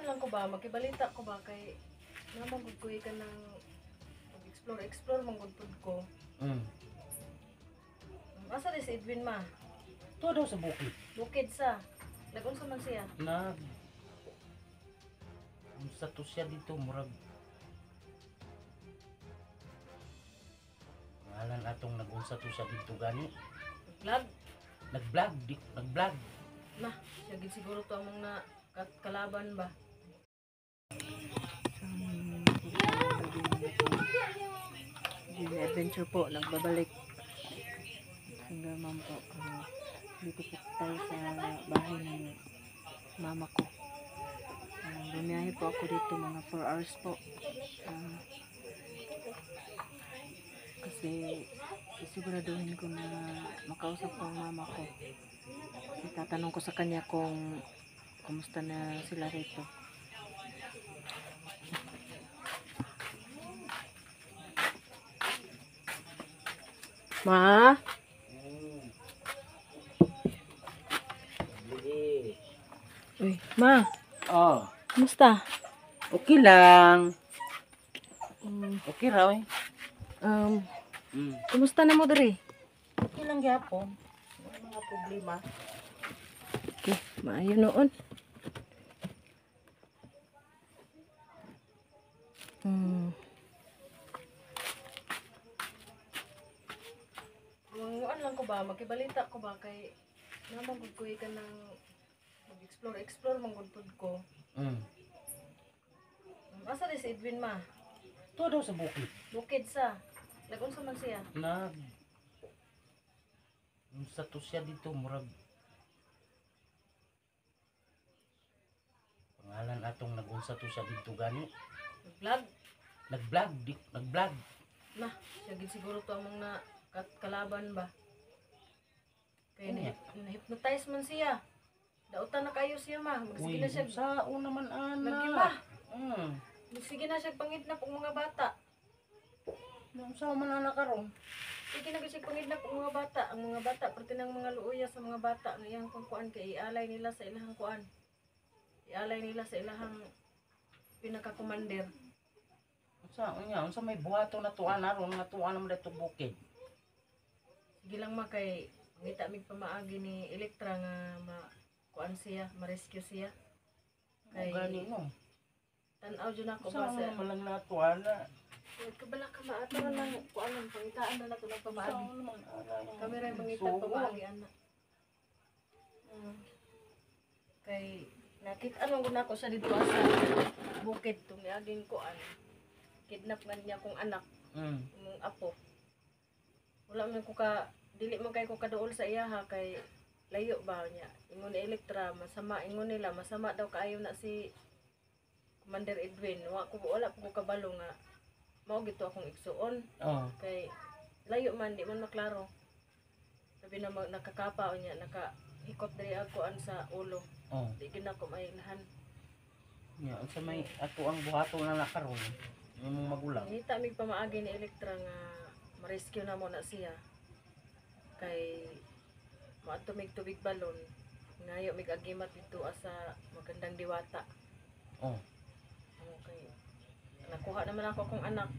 lang ko ba, makibalita ko ba kay naman gud ko ka ng explore manggod pud ko. Asa rin si Edwin ma? Tuwa daw sa bukid. Bukid sa. Lagun sa man siya. Sa to siya dito, murag. Ngalan atong nagunsa to siya dito gani. Vlog? Nag-vlog. Na, siya gid siguro to among na kalaban ba? Yung adventure po, nagbabalik. Hanggang man po, dito po tayo sa bahay ng mama ko. Bumiyahe po ako dito mga 4 hours po. Kasi isiguraduhin ko na makausap ko ang mama ko. Tatanong ko sa kanya kung kumusta na sila rito. Ma? Uy, ma, Oh, kumusta? okay lang. Okay raw eh. Kumusta na mo diri? Okay lang gyapon. Wala mga problema. Okay, maayo noon. Manguan lang ko ba, makibalita ko ba kay naman gud ko ka ng explore manggod pud ko. Asa rin si Edwin ma? Tuwa daw sa bukid. Bukid sa. Lagun sa man siya. Sa to siya dito, murag. Pangalan atong nagunsa to siya dito gani. Vlog? Nag-vlog. Na, siya gid siguro to among na kalaban ba? Kaya na-hypnotize man siya. Dautan na kayo siya ma. Magsige na siya. Sa una man ana. Lagi ma. Magsige na siya pangitnap og mga bata. Sa man ana karon. Sige na siya pangitnap og mga bata. Ang mga bata, pati ng mga luuya sa mga bata nga iyang kuan kay ialay nila sa ilahang kuan. Ialay nila sa ilahang pinaka-commander. Unsa may buhaton na tuan aron nga tuan naman dito bukid. Sige lang ma kay ngita mig pamaagi ni Elektra nga kuan siya, ma-rescue siya. Kay gani no. Tan-aw jud ako Sa ba sa malang na tuan na. kabala ka maato lang kuan ang pangitaan na nato ng pamaagi. Kami ray mangitag pamaagi ana. Kay nakita ano gud nako sa dito sa bukid tong niaging kuan. Kidnap man niya kong anak. Mong apo. Wala man ko dili man kay ko kaduol sa iya ha kay layo ba niya. Ingon ni Elektra ingon nila masama daw kaayo na si Commander Edwin. Wala ko kabalo nga mao gito akong igsuon. Kay layo man di man maklaro. Sabi na nakakapa niya nakahikot diri ako sa ulo. Di gid ako mailahan. Unsa may ato ang buhaton na nakaron. Imong magulang. Ngita mig pamaagi ni Elektra nga ma-rescue na mo na siya. Kay matumig tubig balon. Ngayo mig agimat dito sa magandang diwata. Okay. Nakuha naman ako akong anak.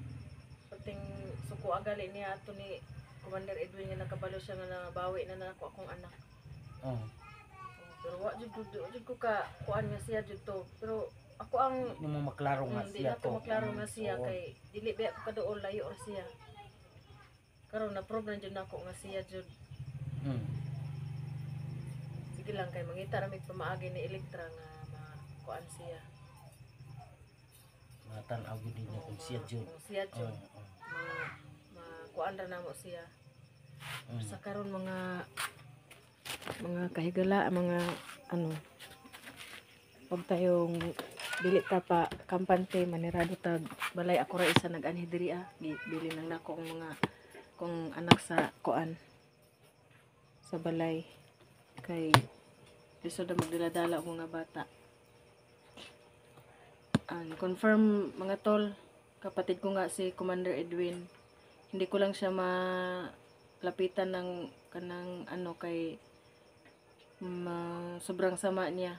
Pating suko agali niya ato ni Commander Edwin nga nakabalo siya nga nabawi na nako akong anak. Pero wa jud ko kuan nga siya jud to. Pero ako ang Hindi mo maklaro nga siya to. Hindi na maklaro nga siya kay dili ba ako kaduol layo ra siya. Karon na problem jud nako nga siya jud. Sige lang kay mangita ra mig pamaagi ni Elektra nga makuan siya. Matan-aw gid niya kung siya jud. Siya jud. Makuan ra namo siya. Sa karon mga kahigala, mga pag tayong dili ta pa kampante manirado tag balay ako ra isa nag-anhi diri bili lang nako ang mga kung anak sa kuan sa balay kay lisod na magdala-dala og mga bata. Confirm mga tol, kapatid ko nga si Commander Edwin, hindi ko lang siya malapitan ng kanang kay sobrang sama niya.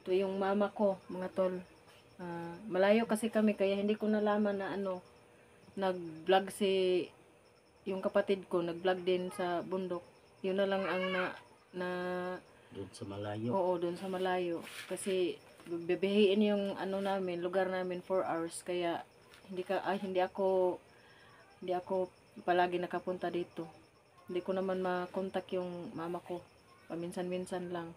Ito yung mama ko, mga tol. Malayo kasi kami kaya hindi ko nalaman na nag-vlog yung kapatid ko, nag-vlog din sa bundok. Yun na lang ang na Doon sa malayo. oo, doon sa malayo. Kasi bebehiin yung namin, lugar namin 4 hours kaya hindi ako palagi nakapunta dito. Hindi ko naman makontak yung mama ko. Paminsan-minsan lang.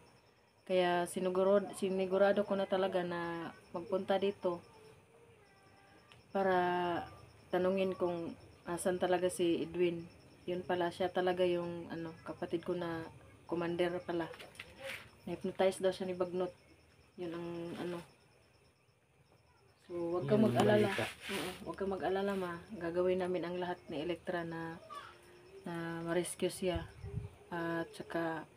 Kaya sinigurado ko na talaga na magpunta dito para tanungin kung asan talaga si Edwin. Yun pala, siya talaga yung kapatid ko na commander pala. Na-hypnotize daw siya ni Bagnot. Yun ang So, wag kang Yun ang mag-alala. balita. Oo, wag kang mag-alala, ma. Gagawin namin ang lahat ni Electra na ma-rescue siya. At saka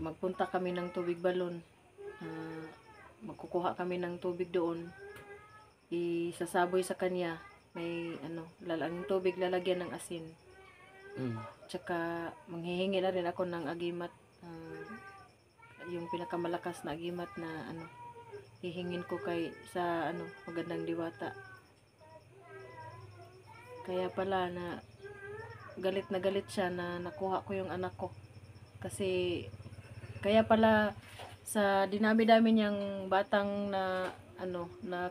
magpunta kami ng tubig balon. Magkukuha kami ng tubig doon. Isasaboy sa kanya. May yung tubig lalagyan ng asin. Tsaka manghihingi na rin ako ng agimat. Yung pinakamalakas na agimat na hihingin ko sa magandang diwata. Kaya pala na galit siya na nakuha ko yung anak ko. Kasi kaya pala sa dinami-dami niyang batang na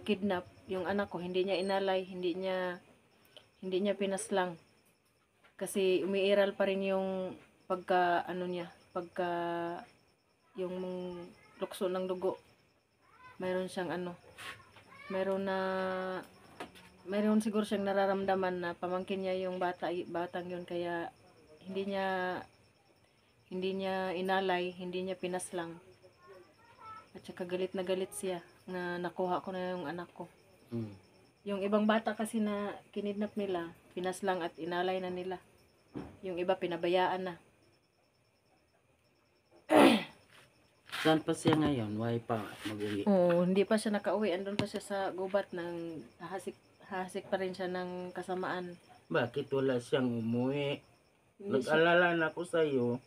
kidnap, yung anak ko hindi niya inalay, hindi niya pinaslang. Kasi umiiral pa rin yung pagka yung lukso ng dugo. Mayroon siyang mayroon siguro siyang nararamdaman na pamangkin niya yung batang yun kaya hindi niya inalay, hindi niya pinaslang. At saka galit na galit siya na nakuha ko na yung anak ko. Yung ibang bata kasi na kinidnap nila, pinaslang at inalay na nila. Yung iba pinabayaan na. Saan pa siya ngayon? Why pa mag-uwi? Oo, hindi pa siya nakauwi. Andun pa siya sa gubat ng hasik pa rin siya ng kasamaan. Bakit wala siyang umuwi? Hindi siya- Nag-alala na ako sa'yo.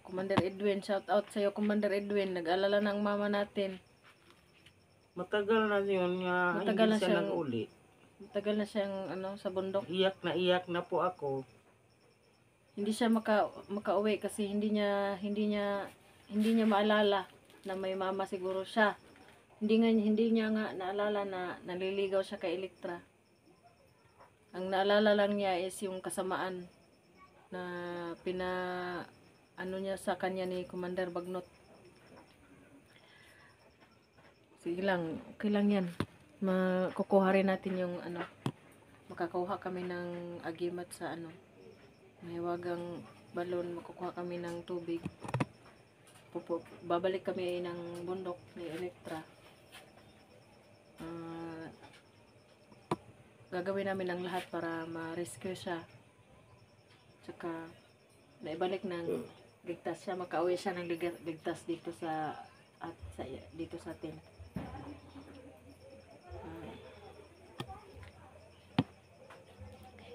Commander Edwin, shout out sa'yo Commander Edwin. Nag-alala ng mama natin. Matagal na yun nga Matagal na hindi siya siyang- nag-uli. Matagal na siyang sa bundok. Iyak na po ako. Hindi siya makauwi kasi hindi niya maalala na may mama siguro siya. Hindi niya nga naalala na naliligaw siya kay Electra. Ang naalala lang niya is yung kasamaan na niya sa kanya ni Commander Bagnot. Sige lang, okay lang yan. Makukuha rin natin yung makakuha kami ng agimat sa may wagang balon, makukuha kami ng tubig. Babalik kami ng bundok ni Electra. Gagawin namin ang lahat para ma-rescue siya. Tsaka naibalik ng ligtas siya, makauwi siya ng ligtas dito sa atin.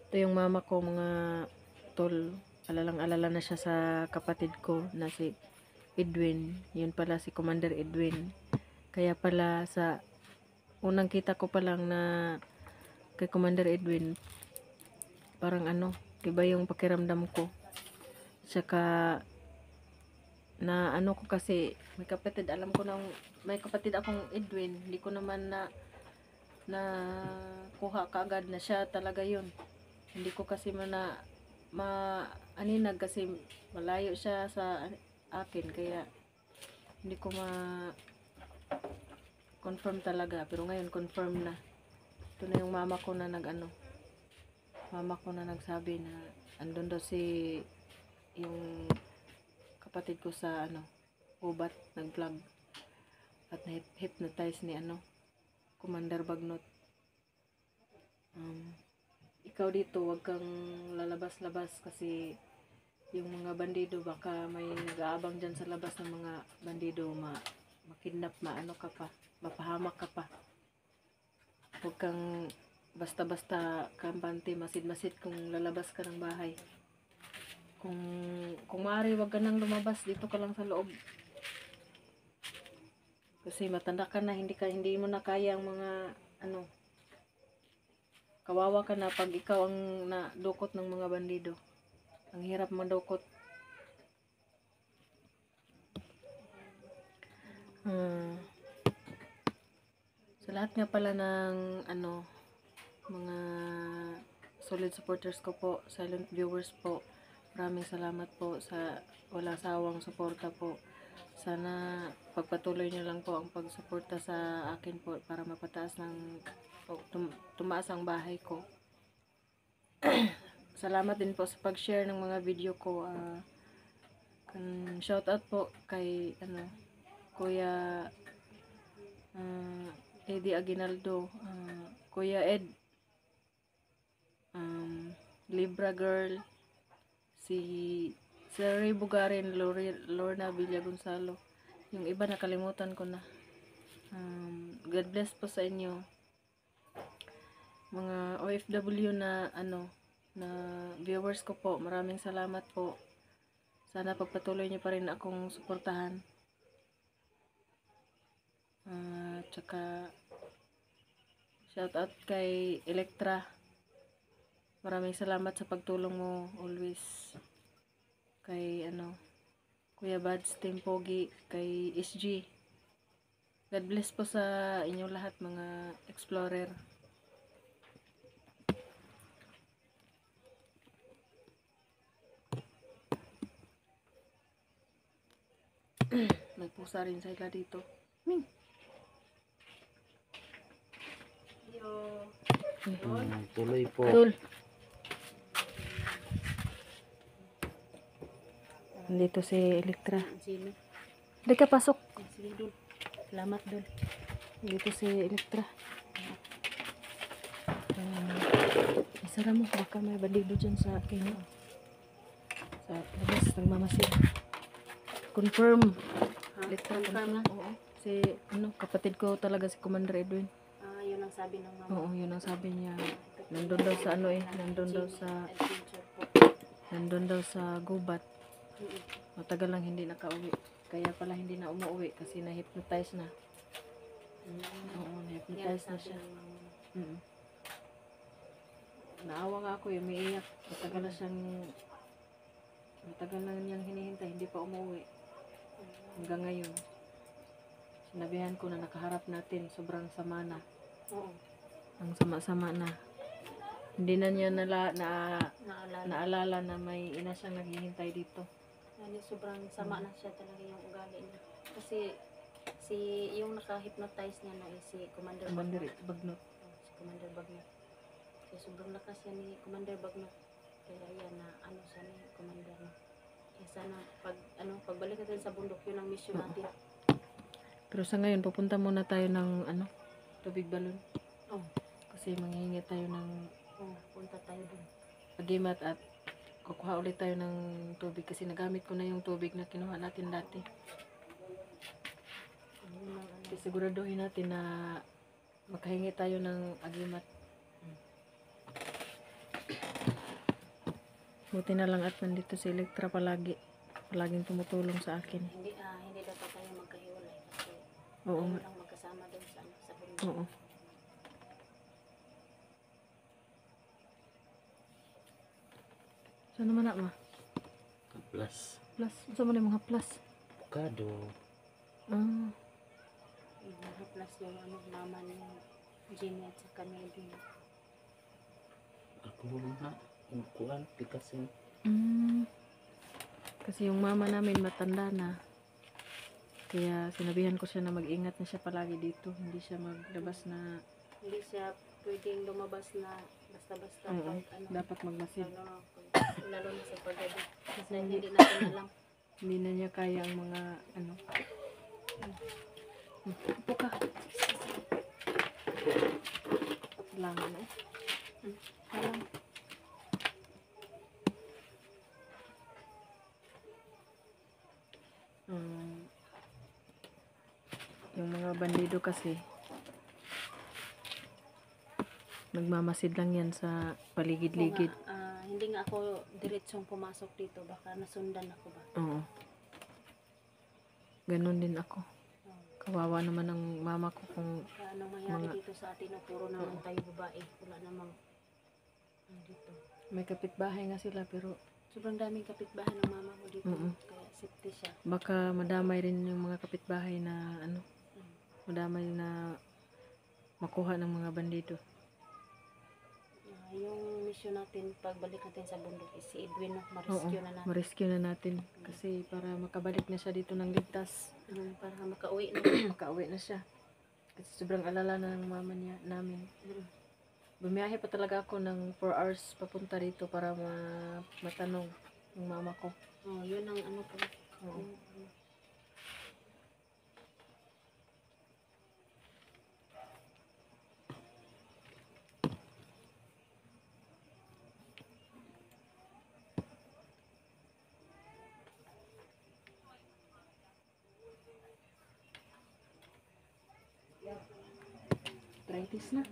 Ito yung mama ko, mga tol. Alalang-alala na siya sa kapatid ko na si Edwin. Yun pala si Commander Edwin. Kaya pala sa unang kita ko pa lang na kay Commander Edwin, parang iba yung pakiramdam ko. Saka na ko kasi may kapatid, alam ko nang may kapatid akong Edwin, hindi ko naman na kuha kaagad na siya talaga yun. Hindi ko kasi aninag kasi malayo siya sa akin kaya hindi ko confirm talaga, pero ngayon confirm na. Ito na yung mama ko na nagsabi na andun daw yung kapatid ko sa ubat, nag-vlog at na-hypnotize ni Commander Bagnot. Ikaw dito, wag kang lalabas-labas kasi yung mga bandido baka may nag-aabang dyan sa labas ng mga bandido, makidnap, mapahamak ka pa. Huwag kang basta-basta kampante, masid-masid kung lalabas ka ng bahay. Kung maaari, wag ka nang lumabas, dito ka lang sa loob. Kasi matanda ka na, hindi mo na kaya ang mga ano, kawawa ka na pag ikaw ang nadukot ng mga bandido. Ang hirap madukot. Sa lahat nga pala ng ano, mga solid supporters ko po, silent viewers po, maraming salamat po sa wala sawang suporta po. Sana pagpatuloy nyo lang po ang pagsuporta sa akin po para mapataas ng tumaas ang bahay ko. Salamat din po sa pag-share ng mga video ko. Shout out po kay ano, Kuya Eddie Aguinaldo, Kuya Ed, Libra Girl, si Ray Bugarin, Lorna Villa Gonzalo. Yung iba nakalimutan ko na. God bless po sa inyo. Mga OFW na ano, na viewers ko po, maraming salamat po. Sana pagpatuloy niyo pa rin akong suportahan. Tsaka shout out kay Electra. Maraming salamat sa pagtulong mo always. Kay ano, Kuya Bads, Team Pogi, kay SG. God bless po sa inyo lahat mga explorer. May pusa rin sila dito. Ming. Tuloy po. Tul. Nandito si Electra. Sino? Hindi ka pasok. Sige, Dul. Salamat, Dul. Nandito si Electra. Isara mo, baka may bandido dyan sa akin. Sa labas, nagmamasid. Confirm. Electra, Confirm na? Oo. Si, ano, kapatid ko talaga si Commander Edwin. Yun ang sabi ng mama. Oo, yun ang sabi niya. Nandun daw sa ano nandun daw sa, Adventure po. nandun daw sa gubat. Mm-mm. Matagal lang hindi nakauwi. Kaya pala hindi na umuwi kasi na-hypnotize na. Oo, Yan na-hypnotize na sabi siya. ng mama. Naawa nga ako, umiiyak. Matagal na niyang hinihintay, hindi pa umuwi. Hanggang ngayon. Sinabihan ko na nakaharap natin, sobrang sama na. Oo. Ang sama-sama na. Hindi na niya Naalala. naalala na may ina siyang naghihintay dito. Yani, sobrang sama na siya talaga yung ugali niya. Kasi yung naka-hypnotize niya na si Commander Commander Bagnot. Bagnot. Si Commander Bagnot. Kaya sobrang lakas yan ni Commander Bagnot. Kaya yan na ano siya ni Commander. Kaya sana pagbalik natin sa bundok, yun ang mission natin. Pero sa ngayon, pupunta muna tayo ng tubig balon. Oh. Kasi manghihingi tayo ng Punta tayo dun. agimat at kukuha ulit tayo ng tubig kasi nagamit ko na yung tubig na kinuha natin dati. Kasi siguraduhin natin na makahingi tayo ng agimat. Buti na lang at nandito si Electra palaging tumutulong sa akin. Hindi dapat tayo magkahiwalay kasi Oo tayo nga. lang magkasama dun sa bundok. Oo. Saan naman na ma? Plus. Plus. Saan mo na yung mga plus? Avocado. Plus yung mama ni Jimmy at saka ni Edwin. Ako na. Kuan, pikasin. Kasi yung mama namin matanda na. Kaya sinabihan ko siya na mag-ingat na siya palagi dito. Hindi siya maglabas na Hindi siya pwedeng lumabas na basta-basta. Oo, Pag, dapat magmasid. lalo na sa paggabi. Kasi hindi natin alam. Hindi na niya kaya ang mga upo ka. Kailangan na Alam. Yung mga bandido kasi nagmamasid lang yan sa paligid-ligid. Hindi nga ako diretsong pumasok dito. Baka nasundan ako ba? Oo. Ganon din ako. Kawawa naman ang mama ko kung Kaya anong mangyari Mga- dito sa atin na puro naman tayo babae. Wala namang dito. may kapitbahay nga sila pero Sobrang daming kapitbahay ng mama mo dito. Mm-mm. Kaya safety siya. baka madamay rin yung mga kapitbahay na ano, Mm. madamay na makuha ng mga bandido. Yung mission natin, pagbalik natin sa bundok is si Edwin, no? Oo, Ma-rescue na natin. ma-rescue na natin kasi para makabalik na siya dito ng ligtas. Para makauwi na. Makauwi na siya. Kasi sobrang alala na ng mama niya namin. Mm. Bumiyahe pa talaga ako ng 4 hours papunta rito para matanong yung mama ko. Oh, yun ang ano pala. Oo. Yung- Arthritis na.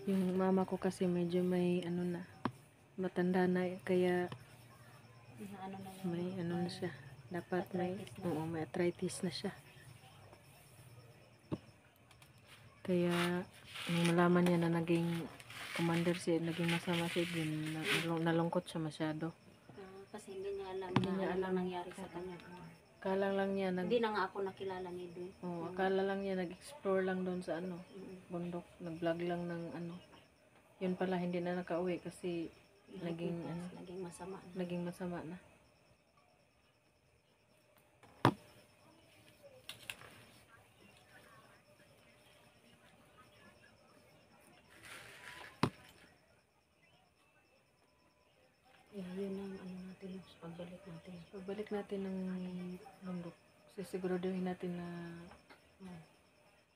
Yung mama ko kasi medyo may ano na, matanda na kaya ano na yun. may ano na siya. Dapat may, Arthritis na. oo, may arthritis na siya. Kaya nung malaman niya na naging commander siya, naging masama siya, nalungkot siya masyado. Kasi hindi niya alam Hindi na niya ano alam. lang nangyari sa kanya. Akala lang niya Hindi na nga ako nakilala ni Edwin. akala lang niya nag-explore lang doon sa ano, Mm. bundok, nag-vlog lang ng ano. Yun pala hindi na nakauwi kasi Naging ano? Naging masama na. naging masama na. Yun ang ano natin, pagbalik natin. Pagbalik natin ng bundok, siguraduhin natin na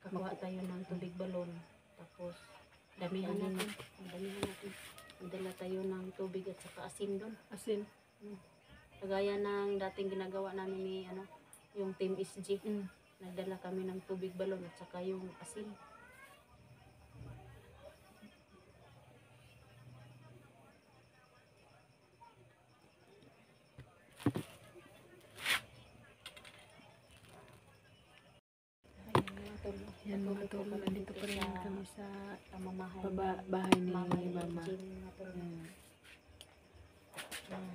Kakuha tayo ng tubig balon. Tapos, damihan natin. Damihan natin. Magdala tayo ng tubig at saka asin doon. asin. Kagaya ng dating ginagawa namin ni ano, yung Team SG. Nagdala kami ng tubig balon at saka yung asin. Yan mga tol, nandito pa rin kami sa pamamahay bahay ni mama ni mama. Jean mga tol. Yan.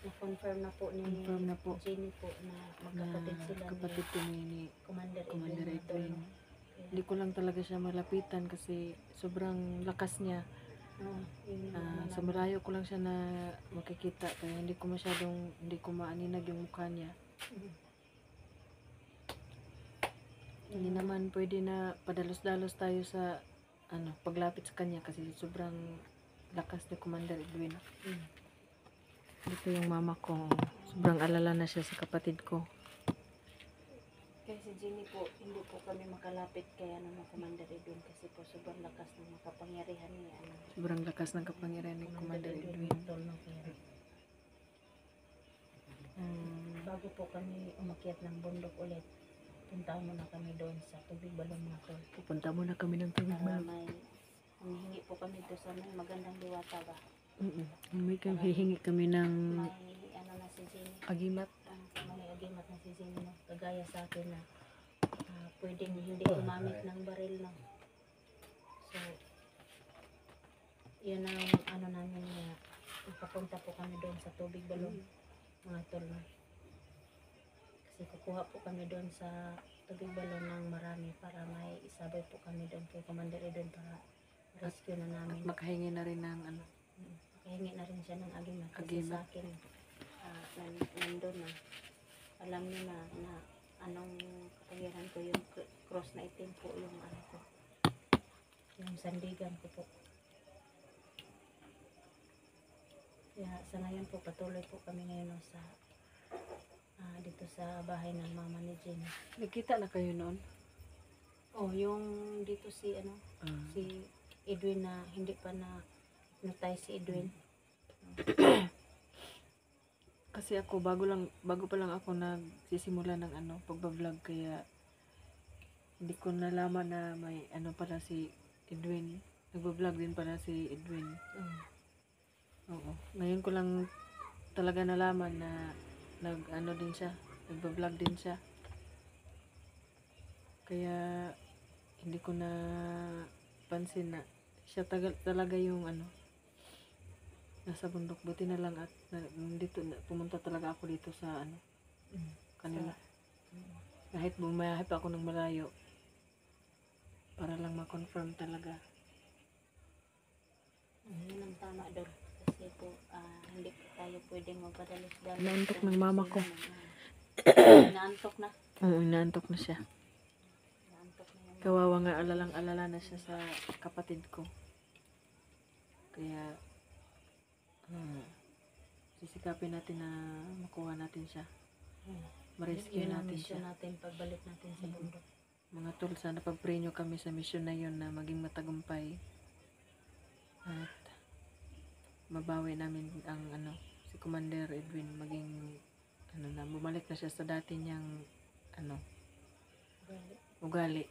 Na-confirm na po ni Confirm na po Jenny po na na magkapatid sila kapatid ko ni Commander Commander Edwin. Edwin. Hindi ko lang talaga siya malapitan kasi sobrang lakas niya. Sa malayo ko lang siya na makikita kaya hindi ko maaninag yung mukha niya. Hindi naman pwede na padalos-dalos tayo sa paglapit sa kanya kasi sobrang lakas ni Commander Edwin. Dito yung mama ko, sobrang alala na siya sa kapatid ko. Kaya si Jenny po, hindi po kami makalapit kaya ng Commander Edwin kasi po sobrang lakas ng makapangyarihan niya. Sobrang lakas ng kapangyarihan ni Commander Edwin. Tol, no? Kaya, bago po kami umakyat ng bundok ulit, punta muna kami doon sa tubig balon mga tol. Pupunta muna kami ng tubig Para balon. may humihingi po kami doon sa may magandang diwata ba. Hihingi kami ng May ano na si Jenny. agimat. May agimat na si Jenny, no? Kagaya sa akin na pwedeng hindi gumamit ng baril, no? So, yun ang ano namin na papunta po kami doon sa tubig balon mga tol, no? Kasi kukuha po kami doon sa tubig balon ng marami para may isabay po kami doon kay Commander Edwin para rescue na namin. Makahingi na rin ng Kahingi na rin siya ng agimat kasi Agimat. sa akin nandun na alam niyo na anong kapangyarihan ko, yung cross na itim po yung ano ko, yung sandigan ko po. Kaya sa ngayon po patuloy po kami ngayon, no, sa dito sa bahay ng mama ni Jen. Nagkita na kayo noon? Oh, yung dito si ano, si Edwin na hindi pa na notay si Edwin. Kasi ako bago pa lang ako nagsisimula ng pagba-vlog kaya hindi ko nalaman na may pala si Edwin. Nagba-vlog din pala si Edwin. Oo. Ngayon ko lang talaga nalaman na ano din siya, nagba-vlog din siya. Kaya hindi ko na pansin na siya talaga yung ano, nasa bundok. Buti na lang at pumunta talaga ako dito sa ano, kanila. Kahit bumahit ako ng malayo para lang ma-confirm talaga. Yun ang tama doon. Kasi po, hindi po tayo pwedeng magpadalos-dalos. Inaantok ng mama ko. Inaantok na. Oo, inaantok na siya. Inaantok na yung Kawawa nga, alala na siya sa kapatid ko. Kaya, sisikapin natin na makuha natin siya. Ma-rescue yun ang natin mission siya. natin pagbalik natin sa bundok. Mga tol, sana pag-pray nyo kami sa mission na yun na maging matagumpay. At mabawi namin ang ano, si Commander Edwin maging ano na, bumalik na siya sa dati niyang ano, ugali.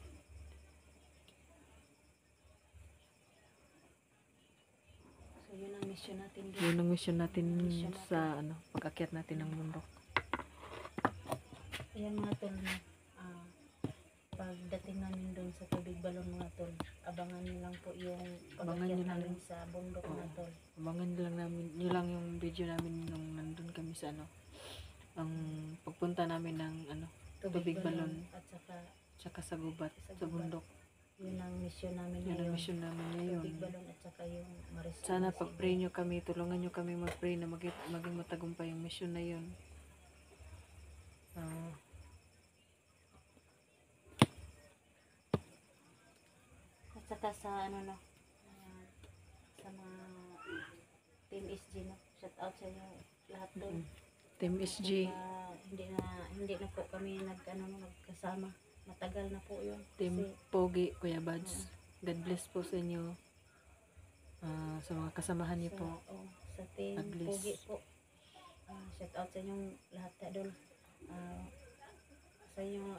So yun ang mission natin doon. Yun ang mission natin Mission natin. sa ano, pag-akyat natin ng bundok. Ayan mga tol na pagdating namin doon sa tubig balon mga tol, abangan nyo lang po yung Abangan pag-akyat nyo lang. namin sa bundok mga tol. Abangan lang namin, yun lang yung video namin nung nandun kami sa ano, ang pagpunta namin ng ano, tubig balon. At saka tsaka sa gubat, Sa sa gubat. bundok. yun ang mission namin Yun ang ngayon. mission namin ngayon. Tubig balon at saka yung marisol. Sana pag-pray nyo kami, tulungan nyo kami mag-pray na maging matagumpay yung mission na yun. At saka sa ano no, sa mga Team SG no, shout out sa inyo lahat doon. Team SG, Hindi na po kami nagkasama. Matagal na po yun. Team Kasi Pogi, Kuya Bads. God bless po sa inyo. Sa mga kasamahan niyo po. sa Team God bless. Pogi po. Shout out sa inyong lahat na doon. Sa inyong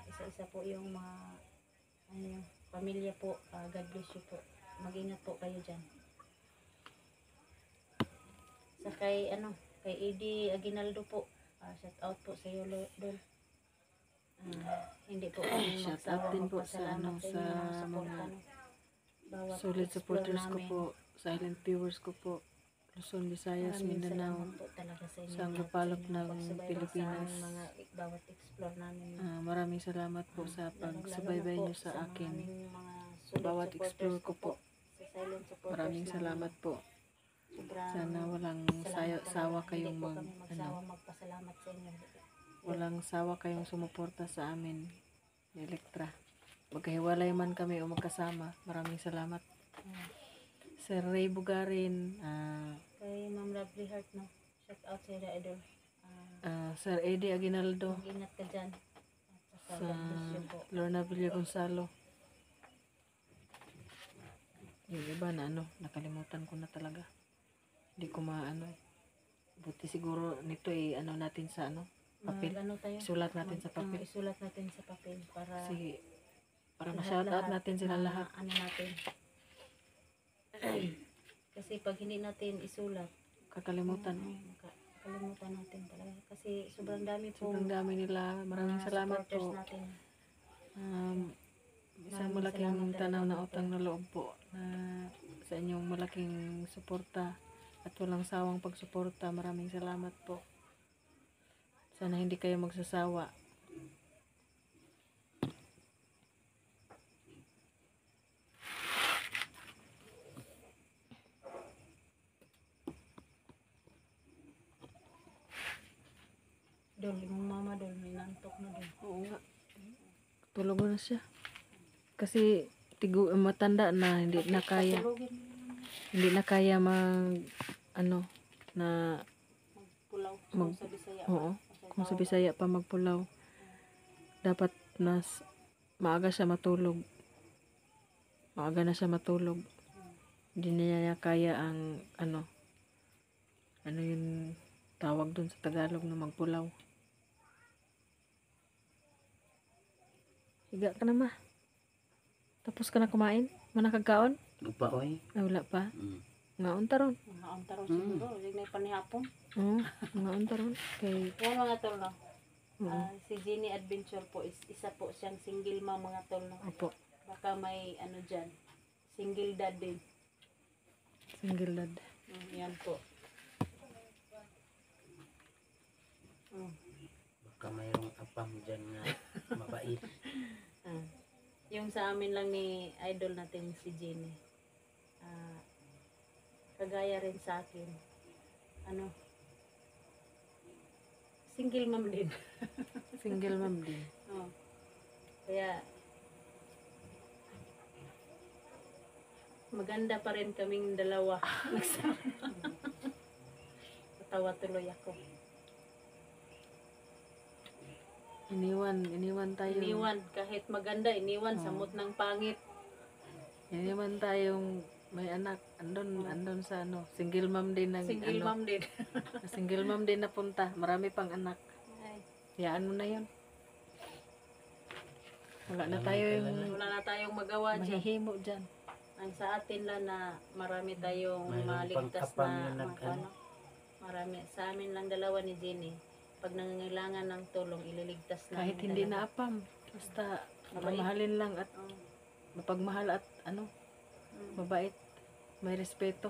isa-isa po yung mga pamilya po. God bless you po. Mag-ingat po kayo dyan. Sa kay Eddie Aguinaldo po. Shout out po sa iyo doon. Hindi po kami Shout out din po sa magpasalamat sa inyo ng support, mga bawat solid explore supporters ko namin. po, silent viewers ko po, Luzon, Visayas, Maraming Mindanao, salamat po talaga sa inyo sa lahat, Gapalok sa inyong ng pagsubaybay Pilipinas. sa mga bawat explore namin. Maraming salamat po sa pagsubaybay Lalo-lalo nyo po sa akin. aming mga solid Bawat supporters explore ko po. Sa silent supporters Maraming namin. salamat po. Sobrang Sana walang salamat po sawa na kayong hindi po mag, kami magsawa magpasalamat sa inyo. walang sawa kayong sumuporta sa amin ni Electra. Magkahiwalay man kami o magkasama. Maraming salamat. Sir Ray Bugarin, Kay Ma'am Lovely Heart no. Shout out sa iyo idol. Sir Eddie Aguinaldo, Mag-ingat ka dyan. At saka sa God bless you po. Lorna Villa Gonzalo. Yung iba na nakalimutan ko na talaga. Hindi ko maano. Buti siguro nito natin sa papel. Tayo? Isulat natin sa papel. Isulat natin sa papel para Sige. Para ma-shout out natin sila lahat. Natin. Kasi pag hindi natin isulat, Kakalimutan. kalimutan natin talaga. Kasi sobrang dami po. Sobrang dami nila. Maraming salamat supporters po. natin. Isang Maraming malaking salamat tanaw na talaga utang na loob po na sa inyong malaking suporta at walang sawang pagsuporta. Maraming salamat po. Sana hindi kayo magsasawa. Dol, yung mama dol, may nantok na dol. Oo nga. Tulog na siya. Kasi matanda na, hindi na kaya. Patulogin Hindi na kaya na magpulaw. Kung sa Bisaya. oo. Kung sa Bisaya pa magpulaw. Dapat maaga siya matulog. Maaga na siya matulog. Hindi niya kaya ang ano yung tawag doon sa Tagalog na magpulaw. Higa ka na ma. Tapos ka na kumain? Manakagkaon? Upa oy. Ay, wala pa. Nga untaron. Mga untaron siguro. Hindi na panihapon. Oo, nga untaron. Kay, Yan mga tol, no? oo. Si Jenny Adventure po is isa po siyang single mom mga tol, no? Opo. Baka may ano dyan, single dad din. Single dad. Yan po. Baka mayroong apam dyan na mabait. Yung sa amin lang ni idol natin si Jenny. Kagaya rin sa akin. Ano? Single mom din. Single mom din. Oh. Kaya maganda pa rin kaming dalawa. Natawa tuloy ako. Iniwan tayo. Iniwan kahit maganda, iniwan samot ng pangit. Iniwan tayong may anak. Andun sa ano, single mom din ng Single ano, mom din. single mom din napunta. Marami pang anak. Ay, Hayaan mo na yun. Wala na tayo yung wala na tayong magawa dyan. mahihimo dyan. Ang sa atin lang na marami tayong Mayroon maligtas pang kapam na yun mga ano. Marami. Sa amin lang dalawa ni Jenny. Pag nangangailangan ng tulong, ililigtas na. Kahit hindi na apam. Basta Mabait. mamahalin lang at mapagmahal at ano, mabait. May respeto.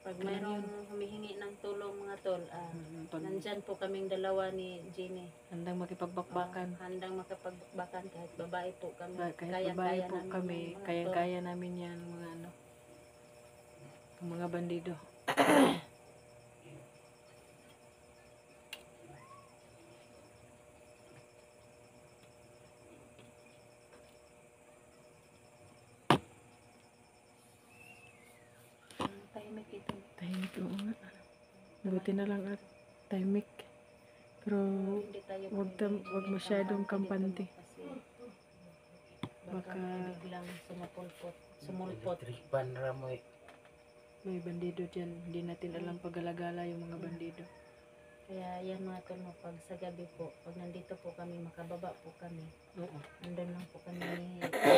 Pag Ganun mayroong humihingi ng tulong mga tol, Pag nandyan po kaming dalawa ni Jenny. handang makipagbakbakan. Handang makapagbakan kahit babae po kami. Kahit babae po namin kami, yung mga kaya namin yan, mga ano, yung mga bandido. tahimik ito. Tahimik, oo nga. Buti na lang at tahimik. Pero Hindi tayo wag masyadong kampante. Kasi baka Baka biglang sumulpot. Tripan ramoy. may bandido dyan. Hindi natin alam pag-alagala yung mga bandido. Kaya yan mga tol, pag sa gabi po, pag nandito po kami, makababa po kami. Oo. Nandun lang po kami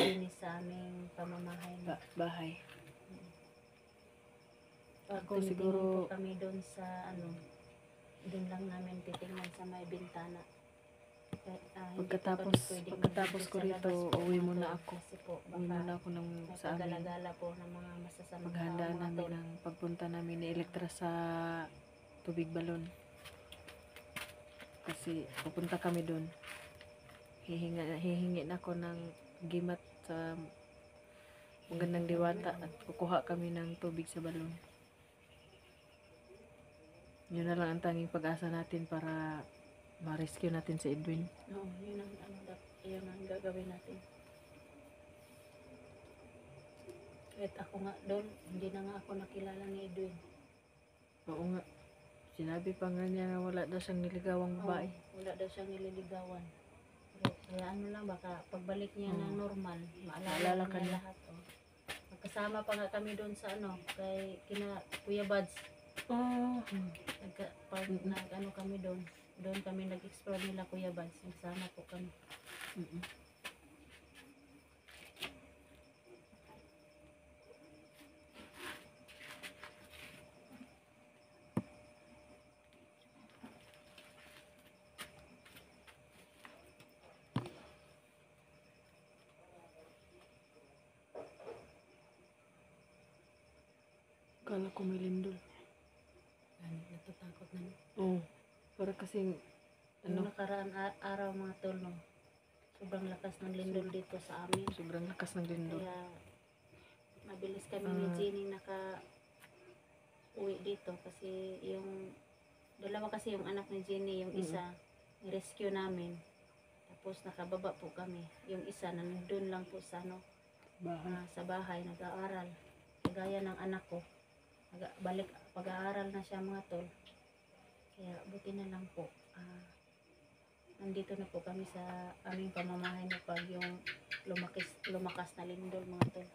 linis sa aming pamamahay. Bahay. Pag Ako tumitingin siguro- po kami doon sa ano, doon lang namin titingnan sa may bintana. Hindi po Pagkatapos kami pwedeng ko sa rito, labas po, uwi mga muna tol. ako. Kasi po, Uwi baka muna ako ng, may sa amin. paggalagala po ng mga masasamang tao, Maghandaan mga namin tol. ng pagpunta namin ni Elektra sa Tubig Balon. Kasi pupunta kami doon. Hihingin ako ng gimat sa magandang diwata at kukuha kami ng tubig sa balon. Yun na lang ang tanging pag-asa natin para ma-rescue natin si Edwin. Oo, yun ang gagawin natin. Kahit ako nga doon, hindi na nga ako nakilala ni Edwin. Oo nga. Sinabi pa nga niya na wala daw siyang niligawang babae. Oo, wala daw siyang nililigawan. Pero, kaya ano lang, baka pagbalik niya ng normal, maalala Maalala ka niya niya. lahat. Oh. Magkasama pa nga kami doon sa ano, kay kina Kuya Buds. Oh. Pag nag-ano kami doon kami nag-explore nila Kuya Buds. Nagsama po kami. Kala ko may lindol. Natatakot na. Oo. Para kasing Ano? ano, Nakaraan araw mga tol, no? Sobrang lakas ng lindol dito sa amin. sobrang lakas ng lindol. Kaya mabilis kami ni Jenny naka uwi dito kasi yung dalawa kasi yung anak ni Jenny, yung isa ni-rescue namin. Tapos nakababa po kami. Yung isa nandun lang po sa ano, Bahay. sa bahay nag-aaral. Kagaya ng anak ko. Balik pag-aaral na siya mga tol. Kaya buti na lang po. Nandito na po kami sa aming pamamahay na pag yung lumakas na lindol mga tol.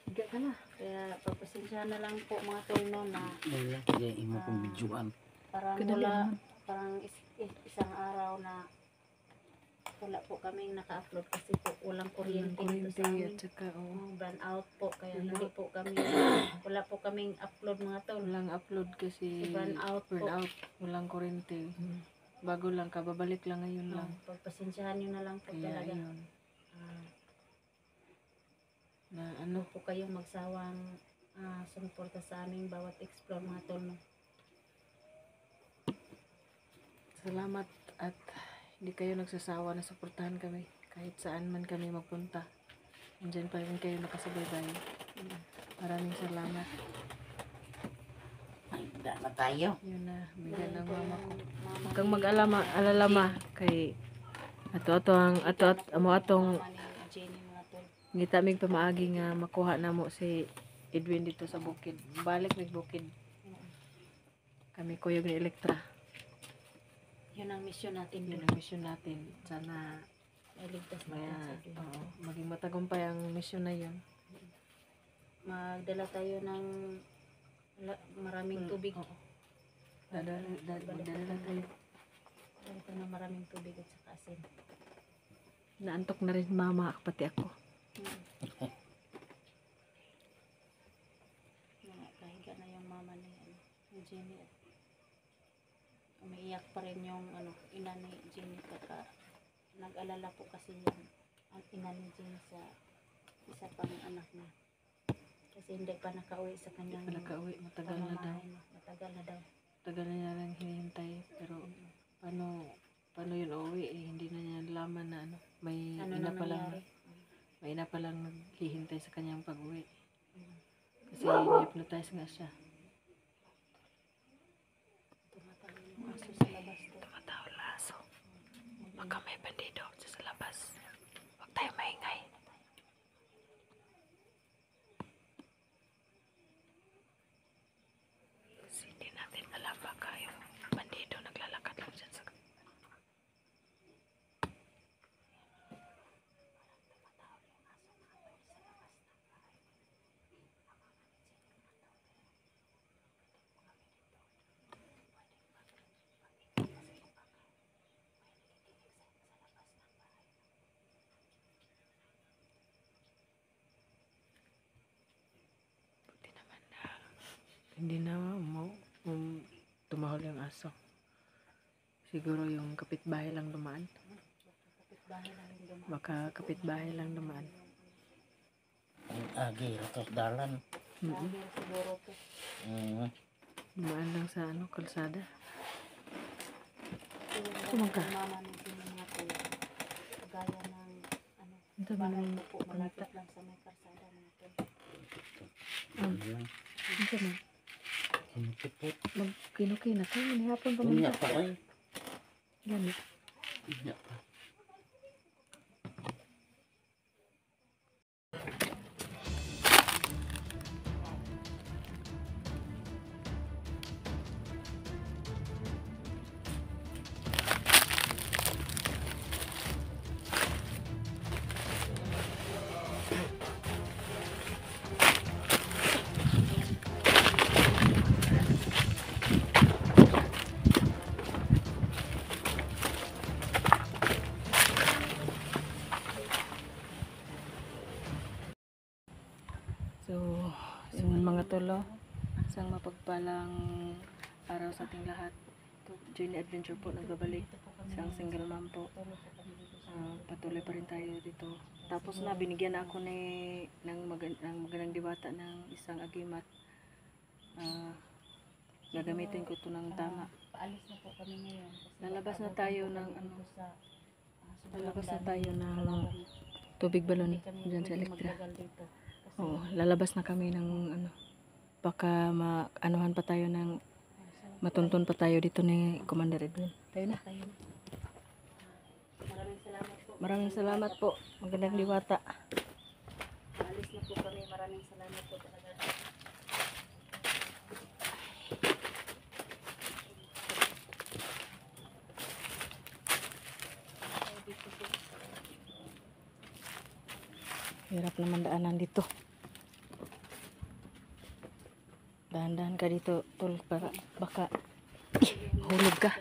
Higa ka na. Kaya pagpasensya na lang po mga tol no na Wala kaya imo kong bidyuan. parang Kadali wala naman. parang isang araw na wala po kaming naka-upload kasi po walang Walang kuryente dito sa amin. at saka Burn out po, kaya Burn hindi po kami, wala po kaming upload mga tol. walang upload kasi Burn out po. walang kuryente. Bago lang ka, babalik lang ngayon lang. Pagpasensyahan nyo na lang po Kaya talaga. ayun. Ah, Na ano, po kayong magsawang sumuporta sa aming bawat explore mga tol. No? salamat at hindi kayo nagsasawa na suportahan kami. Kahit saan man kami magpunta. Andyan pa rin kayo nakasubaybay. Maraming salamat. Ay, da na tayo. Yun na, bigyan ng mama ko. Mama, Huwag kang mag-alalama kay amo atong mama ni Jenny mga tol. ngita mig pamaagi nga makuha namo si Edwin dito sa bukid. Balik mig bukid. Kami kuyog ni Elektra. Yun ang mission natin Yun dun. ang mission natin. Sana Iligtas natin maya, sa Diyos. maging matagumpay ang mission na yun. Magdala tayo ng maraming tubig. Oo. Dadala tayo. Dala tayo ng maraming tubig at saka asin. Naantok na rin mama, pati ako. Nakahiga na yung mama ni Jenny. Umiiyak pa rin yung ina ni Jenny kaka nag-alala po kasi yung ang ina ni Jenny sa isa pang anak niya. Kasi hindi pa nakauwi sa kanyang Nakauwi, matagal na daw. pamamahay, no? Matagal na daw. Tagal na niya lang hinihintay. Pero paano yun uwi? Hindi na niya nalaman na may Ano ina na pa lang. nangyari? May ina pa lang naghihintay sa kanyang pag-uwi. Kasi hypnotize nga siya. Tumatawa yung aso sa labas to. Tumatawa na aso. Baka may bandido sa labas. Huwag tayo maingay. Kasi hindi natin alam baka yung bandido naglalakad lang dyan sa... Buti naman na hindi na tumahol yung aso. Siguro yung kapitbahay lang dumaan. Kapitbahay lang yung dumaan. Baka kapitbahay lang dumaan. Ang agi, ratos dalan. Dahil siguro po. Dumaan lang sa kalsada. Kumagka. Mama ng Jenny mga tol. Gaya ng Ito bahay man. ko po. Malapit lang sa may karsada mga tol. Ito man. Kinukipot. Magkinukina ka. Manihapon pa Unya man. pa ay. Ganit. Unya pa. So mga tolo, isang mapagpalang araw sa ating lahat. Ito, Journey Adventure po, nagbabalik. Isang single mom po. Patuloy pa rin tayo dito. Tapos na, binigyan na ako ng magandang diwata ng isang agimat. Gagamitin ko ito ng tama. Paalis na po kami ngayon. Lalabas na tayo ng lalabas na tayo ng Hindi tubig balon kami dyan sa pwede Elektra. magtagal dito. Kasi Oo, lalabas na kami ng baka maanuhan pa tayo ng matuntun pa tayo dito ni Commander Edwin. Tayo na. tayo. Maraming salamat po. Maraming salamat po. Magandang diwata. Paalis na po kami. Maraming salamat po talaga. Hirap naman daanan dito. Dahan-dahan ka dito, tol, para baka hulog ka.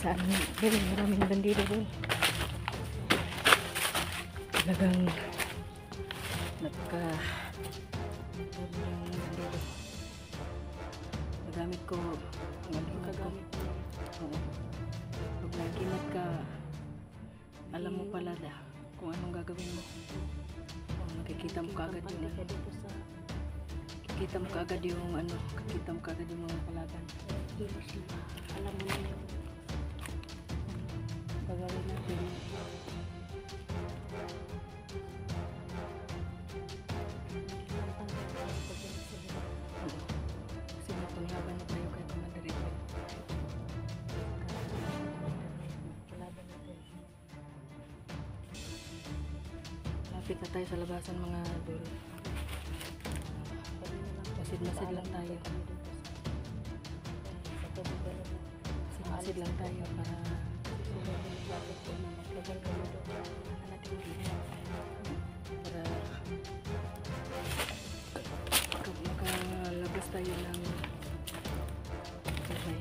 saan doon, maraming bandido doon. Talagang sobrang bandido. Nagamit ko ang kagamit ko. Oo. Pag nagimat ka, alam mo pala kung anong gagawin mo. Nakikita mo kaagad yung ano. Nakikita mo kaagad yung ano. Nakikita mo kaagad yung mga palaban. Alam mo na yung Gagawin natin. Kasi may panglaban na tayo kay Commander Edwin. kalaban natin. Lapit na tayo sa labasan mga dul. Masid-masid lang tayo. Masid-masid lang tayo para makalabas tayo ng buhay.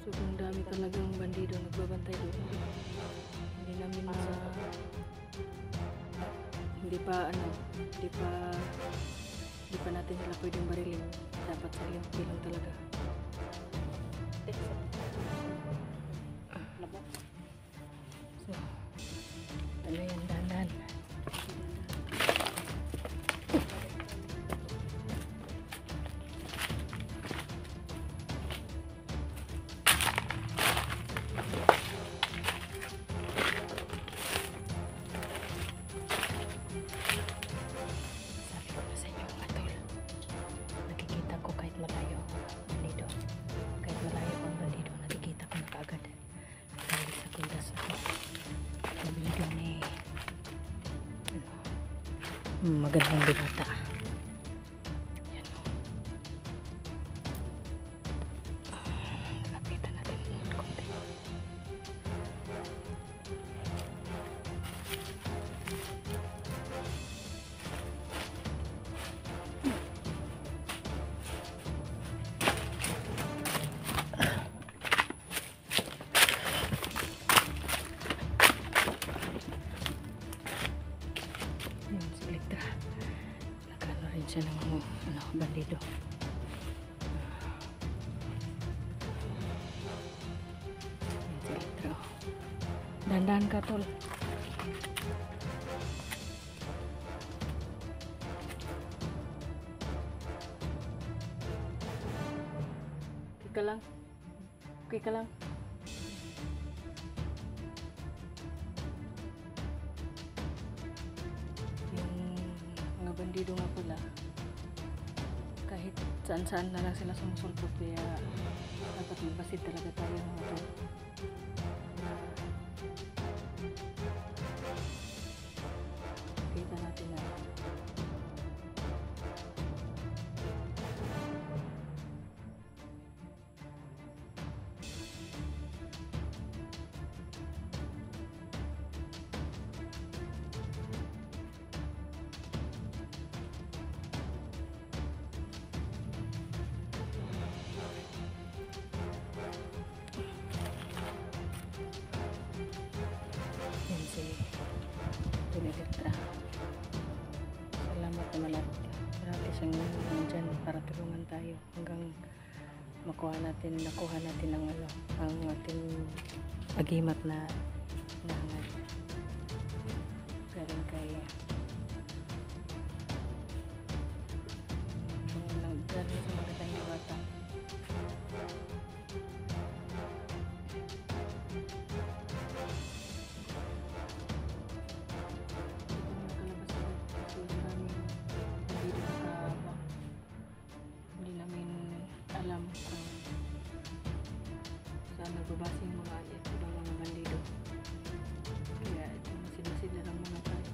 Sobrang dami talagang bandido nagbabantay doon. Hindi namin hindi pa natin sila pwedeng barilin. Dapat sa lang talaga. So, ano yan, dahan-dahan. Sabi ko na sa inyo mga tol, nakikita ko kahit malayo ang bandido. Kahit malayo ang bandido, nakikita ko na kaagad. Dahil sa kundas ako. Bandido ni magandang binata. Yan o. Lapitan natin konti. Yun, si Elektra. Nagano rin siya ng bandido. Yun, si Elektra. Dandan ka, tol. Okay ka lang. Okay ka lang. Mga bandido nga pala, kahit saan-saan na lang sila sumusulpot, kaya dapat magbasid talaga tayo mga tol. Kita natin na yan si Elektra. Salamat naman at marami siyang nandyan para tulungan tayo hanggang nakuha natin ang ating agimat na hangad. Galing kay galing sa magandang diwata. Hindi namin alam kung saan nagbabase yung mga ibang mga bandido. Kaya ito masid-masid na lang muna tayo.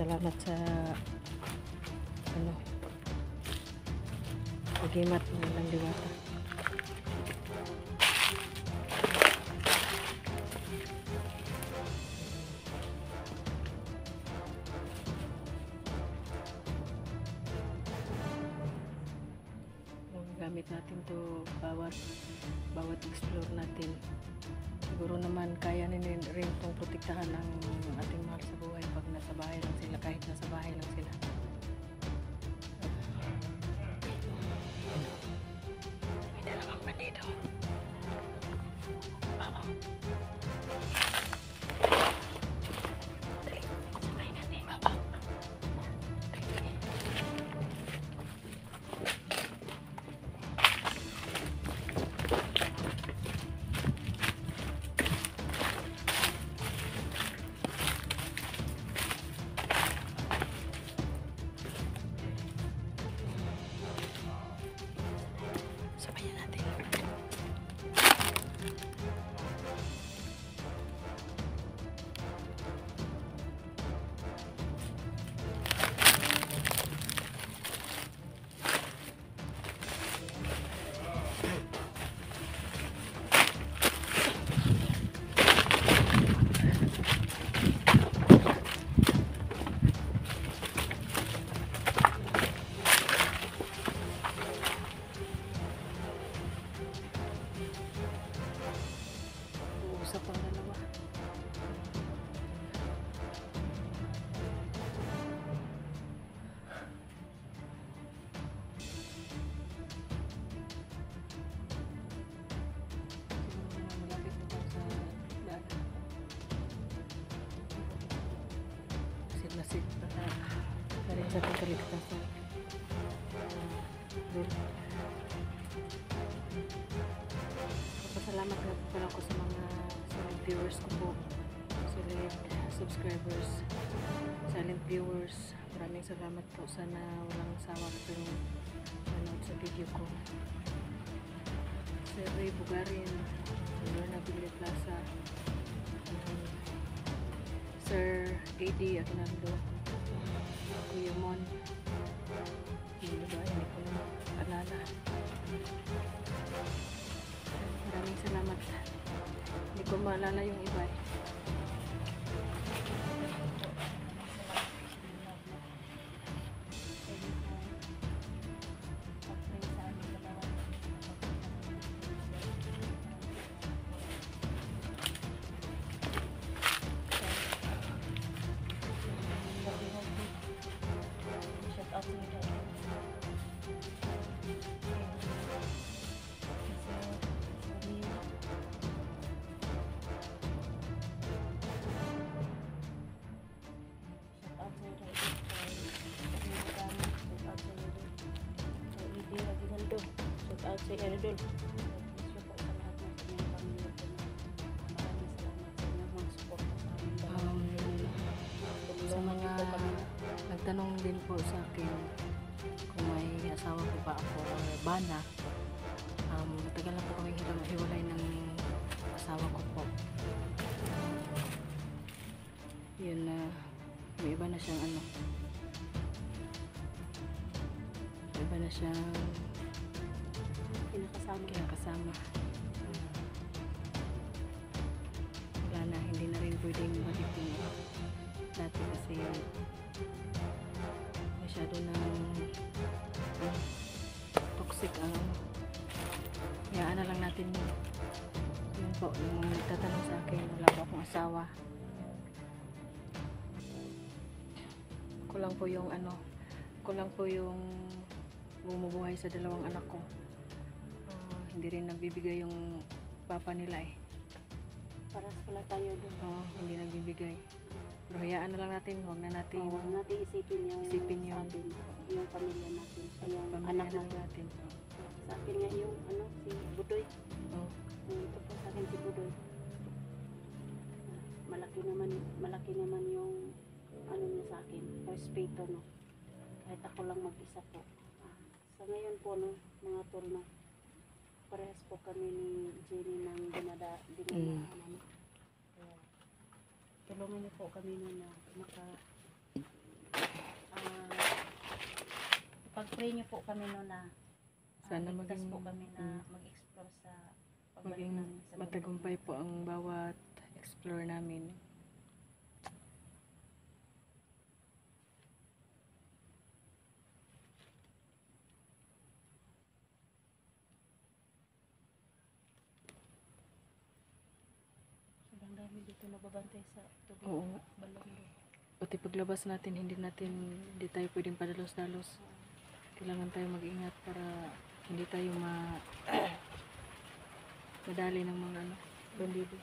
salamat sa ano, pagimat ng ilang diwata. Gamit natin to bawat explore natin. Siguro naman kaya rin itong protektahan ang ating mahal sa buhay pag nasa bahay lang sila, kahit nasa bahay lang sila. May dalawang bandido. Dali, sabay natin. Sabayan natin. Uusap ang dalawa. Malapit na tayo sa daan. Masid-masid para rin sa ating kaligtasan. Salamat nga po pala ko sa mga solid viewers ko po, solid subscribers, silent viewers. Maraming salamat po. Sana walang sawa pero manood sa video ko. Sir Ray Bugarin, Lorna Billy Plaza, Sir AD Aguinaldo, Kuya Mon, hindi ko na alala. Maraming salamat. Hindi ko maalala yung iba eh. Si Eridol. Sa mga nagtanong din po sa akin kung may asawa ko ba ako or bana, matagal na po kami hiwalay ng asawa ko po. Yun na, may iba na siyang ano, may iba na siyang kinakasama. Wala na, hindi na rin pwedeng balik yung dati kasi masyado na toxic ang hayaan na lang natin yun po, yung mga nagtatanong sa akin, wala po akong asawa. Kulang po yung bumubuhay sa dalawang anak ko. Hindi rin nagbibigay yung papa nila eh. Paras pala tayo doon. Hindi nagbibigay. Pero hayaan na lang natin, huwag na natin isipin yung pamilya natin. Yung pamilya anak lang natin. Sa akin nga yung si Budoy. Ito po sa akin si Budoy. Malaki naman yung ano niya sa akin. Respeto, no. Kahit ako lang mag-isa po. Sa ngayon po, no, mga tol, no, parehas po kami ni Jenny ng dinadaanan. Tulungan niyo po kami na pag-pray niyo po kami no na Sana ligtas maging po kami na mag-explore sa pagbalik maging namin sa matagumpay po ang bawat explore namin. Sobrang dami dito nababantay sa tubig. Oo. Balong doon. Pati paglabas natin, hindi tayo pwedeng padalos-dalos. Kailangan tayo mag-ingat para hindi tayo madali ng mga bandido.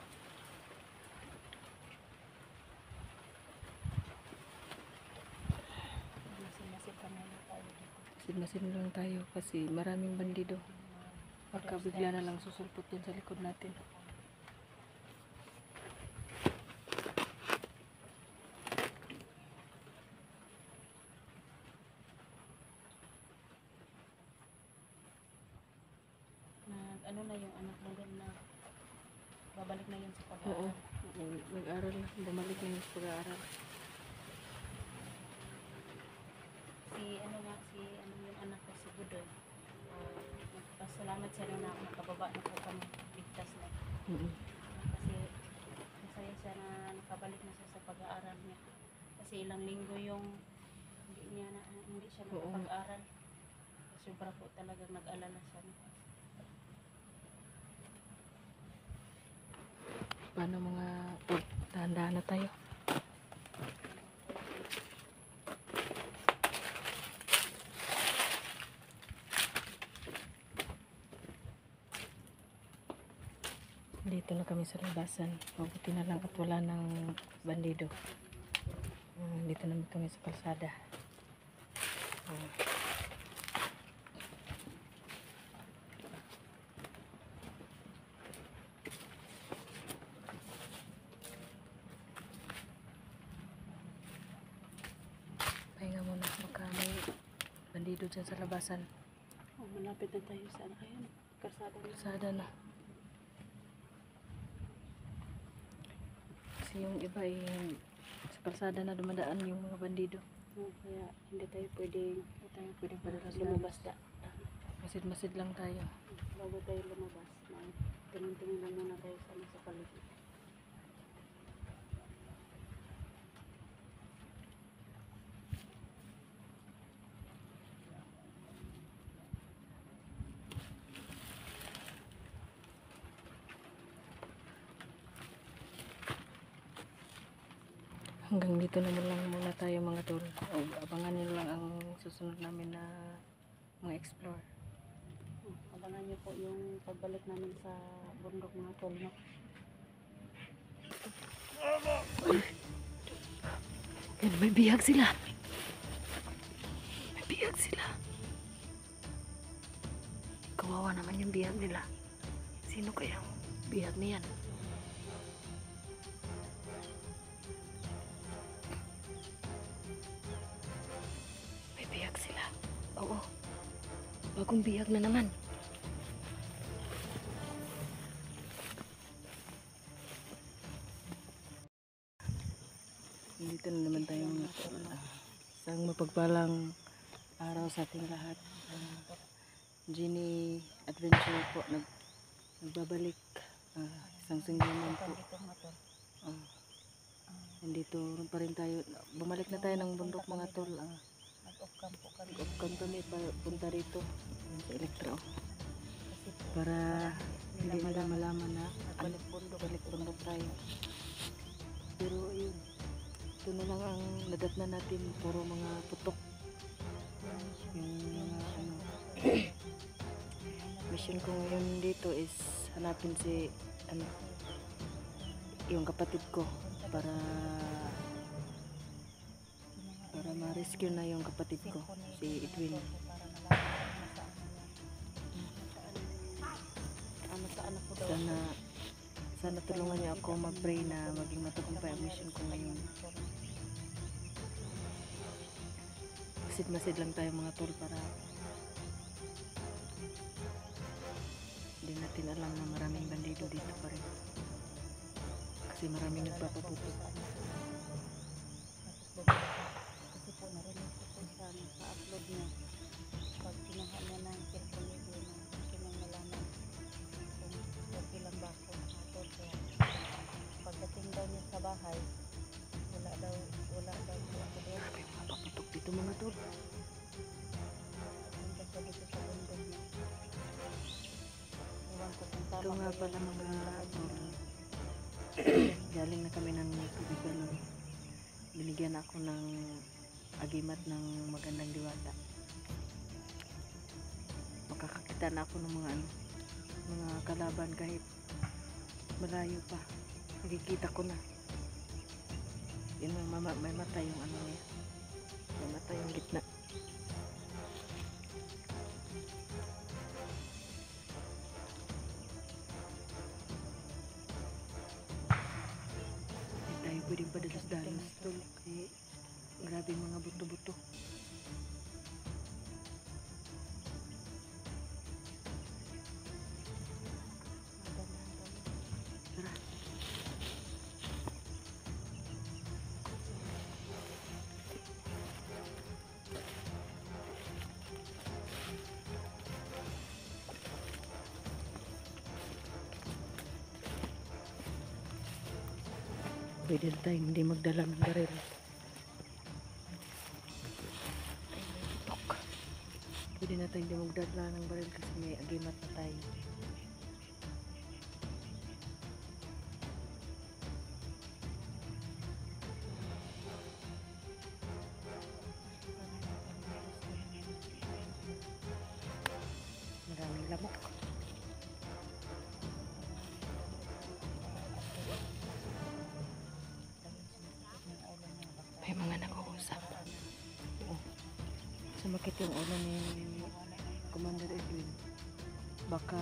Masin-masin kami na tayo dito. Masin lang tayo kasi maraming bandido. Baka bigla na lang susulpot yan sa likod natin. Ano na yung anak mo din na babalik na yun sa Oo. pag-aaral. Nag-aral na. Bumalik na yung pag-aaral. Si yung anak ko, si Budoy. Nagpasalamat siya na nakababa na po kami, ligtas na. Kasi masaya siya na nakabalik na siya sa pag-aaral niya. Kasi ilang linggo yung hindi siya Oo. nakapag-aaral. Sobra po talagang nag-alala siya. Paano mga dahan-dahan na tayo? Dito na kami sa labasan. Mabuti na lang at wala ng bandido. Dito naman kami sa kalsada. Pahinga muna. Baka may bandido dyan sa labasan. Malapit na tayo sa kalsada. Kalsada na. Kasi yung iba sa kalsada na dumadaan yung mga bandido. Kaya hindi tayo pwedeng Padalas lumabas da. Masid-masid lang tayo. Bago tayo lumabas, tingin-tingin lang muna tayo sa paligid. Hanggang dito naman lang muna tayo mga tol. Abangan nyo lang ang susunod namin na mga explore. Abangan niyo po yung pagbalik namin sa bundok mga tol, no? Yan, may bihag sila. May bihag sila. Kawawa naman yung bihag nila. Sino kaya ang bihag niyan? May bihag sila. Oo. Bagong bihag na naman. Dito na naman tayo mga tol. Isang mapagpalang araw sa ating lahat. Genie Adventure po nagbabalik. Isang singgaman po. Dito mga tol. Nandito pa rin tayo. Bumalik na tayo ng bundok mga tol. Nag-off cam po kami. Nag-off kami punta rito sa Electra. Kasi po, Para hindi nila malaman na balik bundok tayo. Pero yun, ito na lang ang nadatnan natin. Puro mga putok. Yung mga mission ko ngayon dito is hanapin si yung kapatid ko para ma-rescue na yung kapatid ko, si Edwin. Sana tulungan niyo ako mag-pray na maging matagumpay ang mission ko ngayon. Masid-masid lang tayo mga tol para hindi natin alam na maraming bandido dito pa rin. Kasi maraming nagpapaputok. Kasi po narinig ko po Ito nga pala mga tol. Galing na kami ng tubig balon. Binigyan ako ng agimat ng magandang diwata. Makakakita na ako ng mga mga kalaban kahit malayo pa. Nakikita ko na. Yun may mata yung ano niya. May mata yung gitna. Hindi tayo pwedeng padalos-dalos tol. Kasi grabe mga buto-buto. Tara. Pwede na tayong hindi magdala ng baril. Pwede na tayong hindi magdala ng baril kasi may agimat na tayo. Maraming lamok. May mga nag-uusap. Oo. Sumakit yung ulo ni Commander Edwin. Baka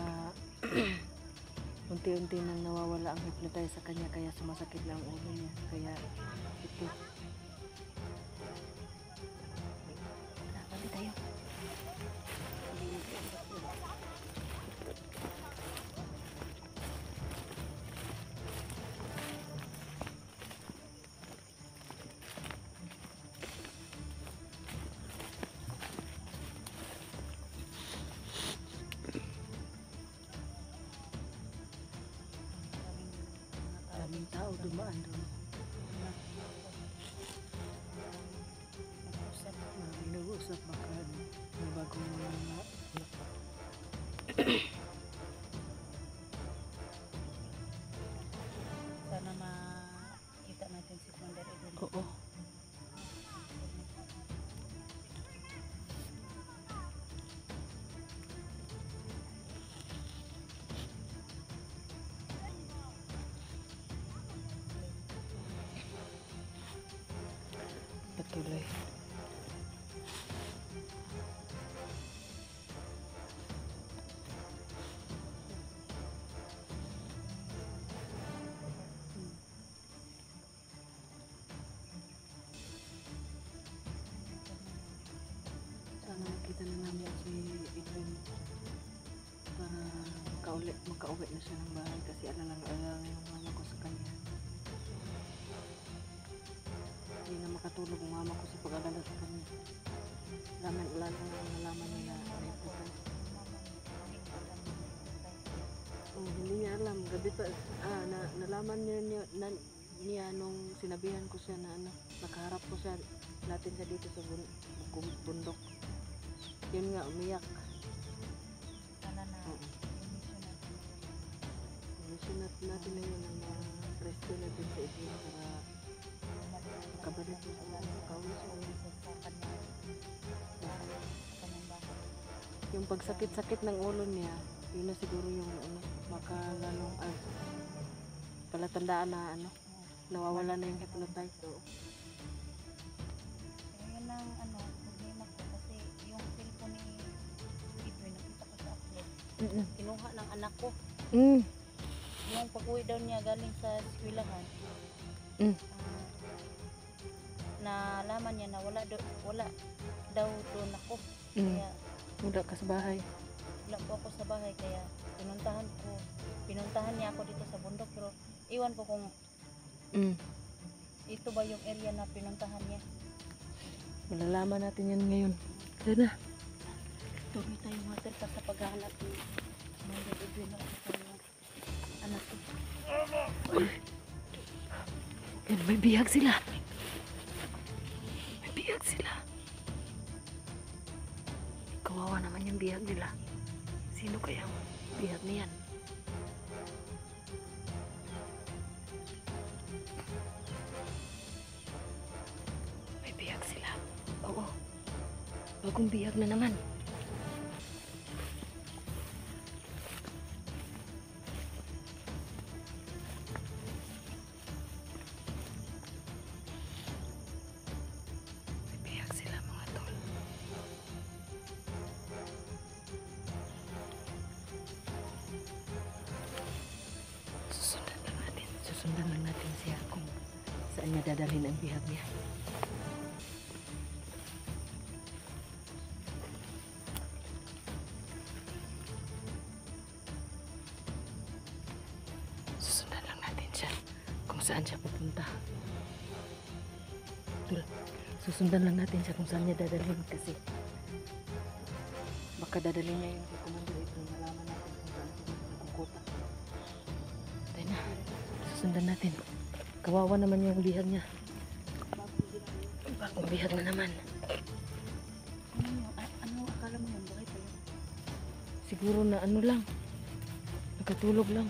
unti-unti nang nawawala ang hypnotize sa kanya kaya sumasakit na ang ulo niya. Kaya ito. Balik tayo. Maraming tao dumaan doon. Nag-uusap baka may bagong mga Sana makita natin si Commander Edwin. oo. Patuloy. Sana makita na namin si Edwin para makauwi na siya ng bahay kasi alalang yung mama ko sa kanya. Hindi na makatulog ang mama ko sa pag-alala sa kanya. Nalaman niya na hypnotize. Hindi niya alam. Gabi pa, nalaman niya nung sinabihan ko siya na nakaharap ko siya natin siya dito sa bundok. Yun nga, umiyak. Sana na Oo. i-mission natin. Mission natin na yun ang rescue natin sa Edwin para makabalik siya sa kauwi siya. Sa kanya. Sa kanyang bahay. Yung pagsakit-sakit ng ulo niya, yun na siguro yung baka lalong palatandaan na nawawala na yung hypnotize. So, Yun ang problema ko kasi yung cellphone ni Edwin nakita ko sa upload. Kinuha ng anak ko. Yung pag-uwi daw niya galing sa eskwelahan. Nalaman niya na wala daw doon ako. Kaya Wala ka sa bahay. wala po ako sa bahay kaya pinuntahan niya ako dito sa bundok pero iwan ko kung ito ba yung area na pinuntahan niya. Malalaman natin yan ngayon. Tara na. Tuloy tayong hotel pa sa paghahanap ni Commander Edwin at sa kanyang anak ko. Yan, may bihag sila. May bihag sila. Kawawa naman yung bihag nila. Sino kaya ang bihag niyan? May bihag sila. Oo. Bagong bihag na naman. May bihag sila mga tol. Susundan lang natin. Susundan lang natin siya kung saan niya dadalhin ang bihag niya. Susundan lang natin siya kung saan siya pupunta. Tul, susundan lang natin siya kung saan niya dadalhin kasi baka dadalhin niya yung komando ito. Malaman natin kung saan siya kukuta. Tayo na. Susundan natin. Kawawa naman yung bihag niya. Bagong bihag na naman. Ano akala mo yun? Bakit tayo? Siguro na ano lang. Nakatulog lang.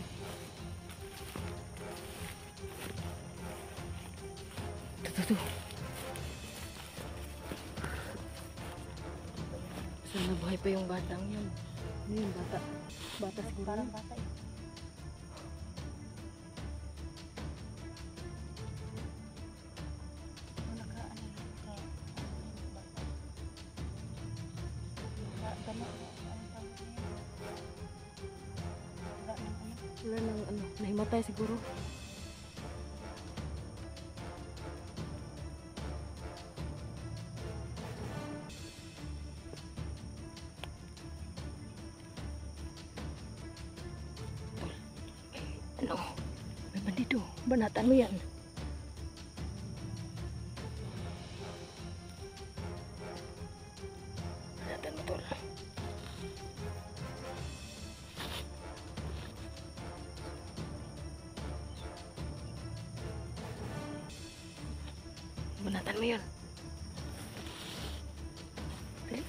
Ito. Sana buhay pa yung batang yun. Ano yung bata? Bata siguro. Parang bata eh. Ano ka, ano ka, bata. Gano'n, ano tawag niya? Wala nang ano. Wala nang ano. Nahimatay siguro. Ano? May bandido. Banatan mo yan. Banatan mo, tol. Banatan mo yan. Eh?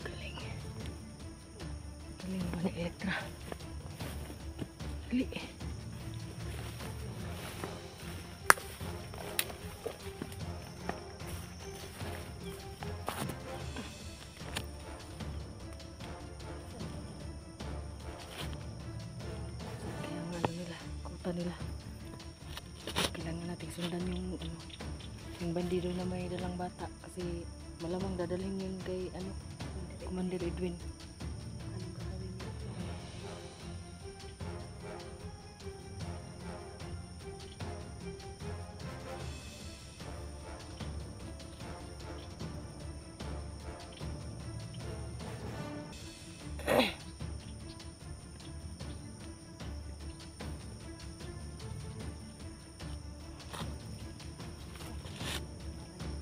Galing. Galing ba ni Elektra? Dali. Kaya ang ano nila, kuta nila. Kailangan natin sundan yung ano, yung bandido na may dalang bata kasi malamang dadalhin yun kay ano, Commander Edwin. Anong gagawin niya?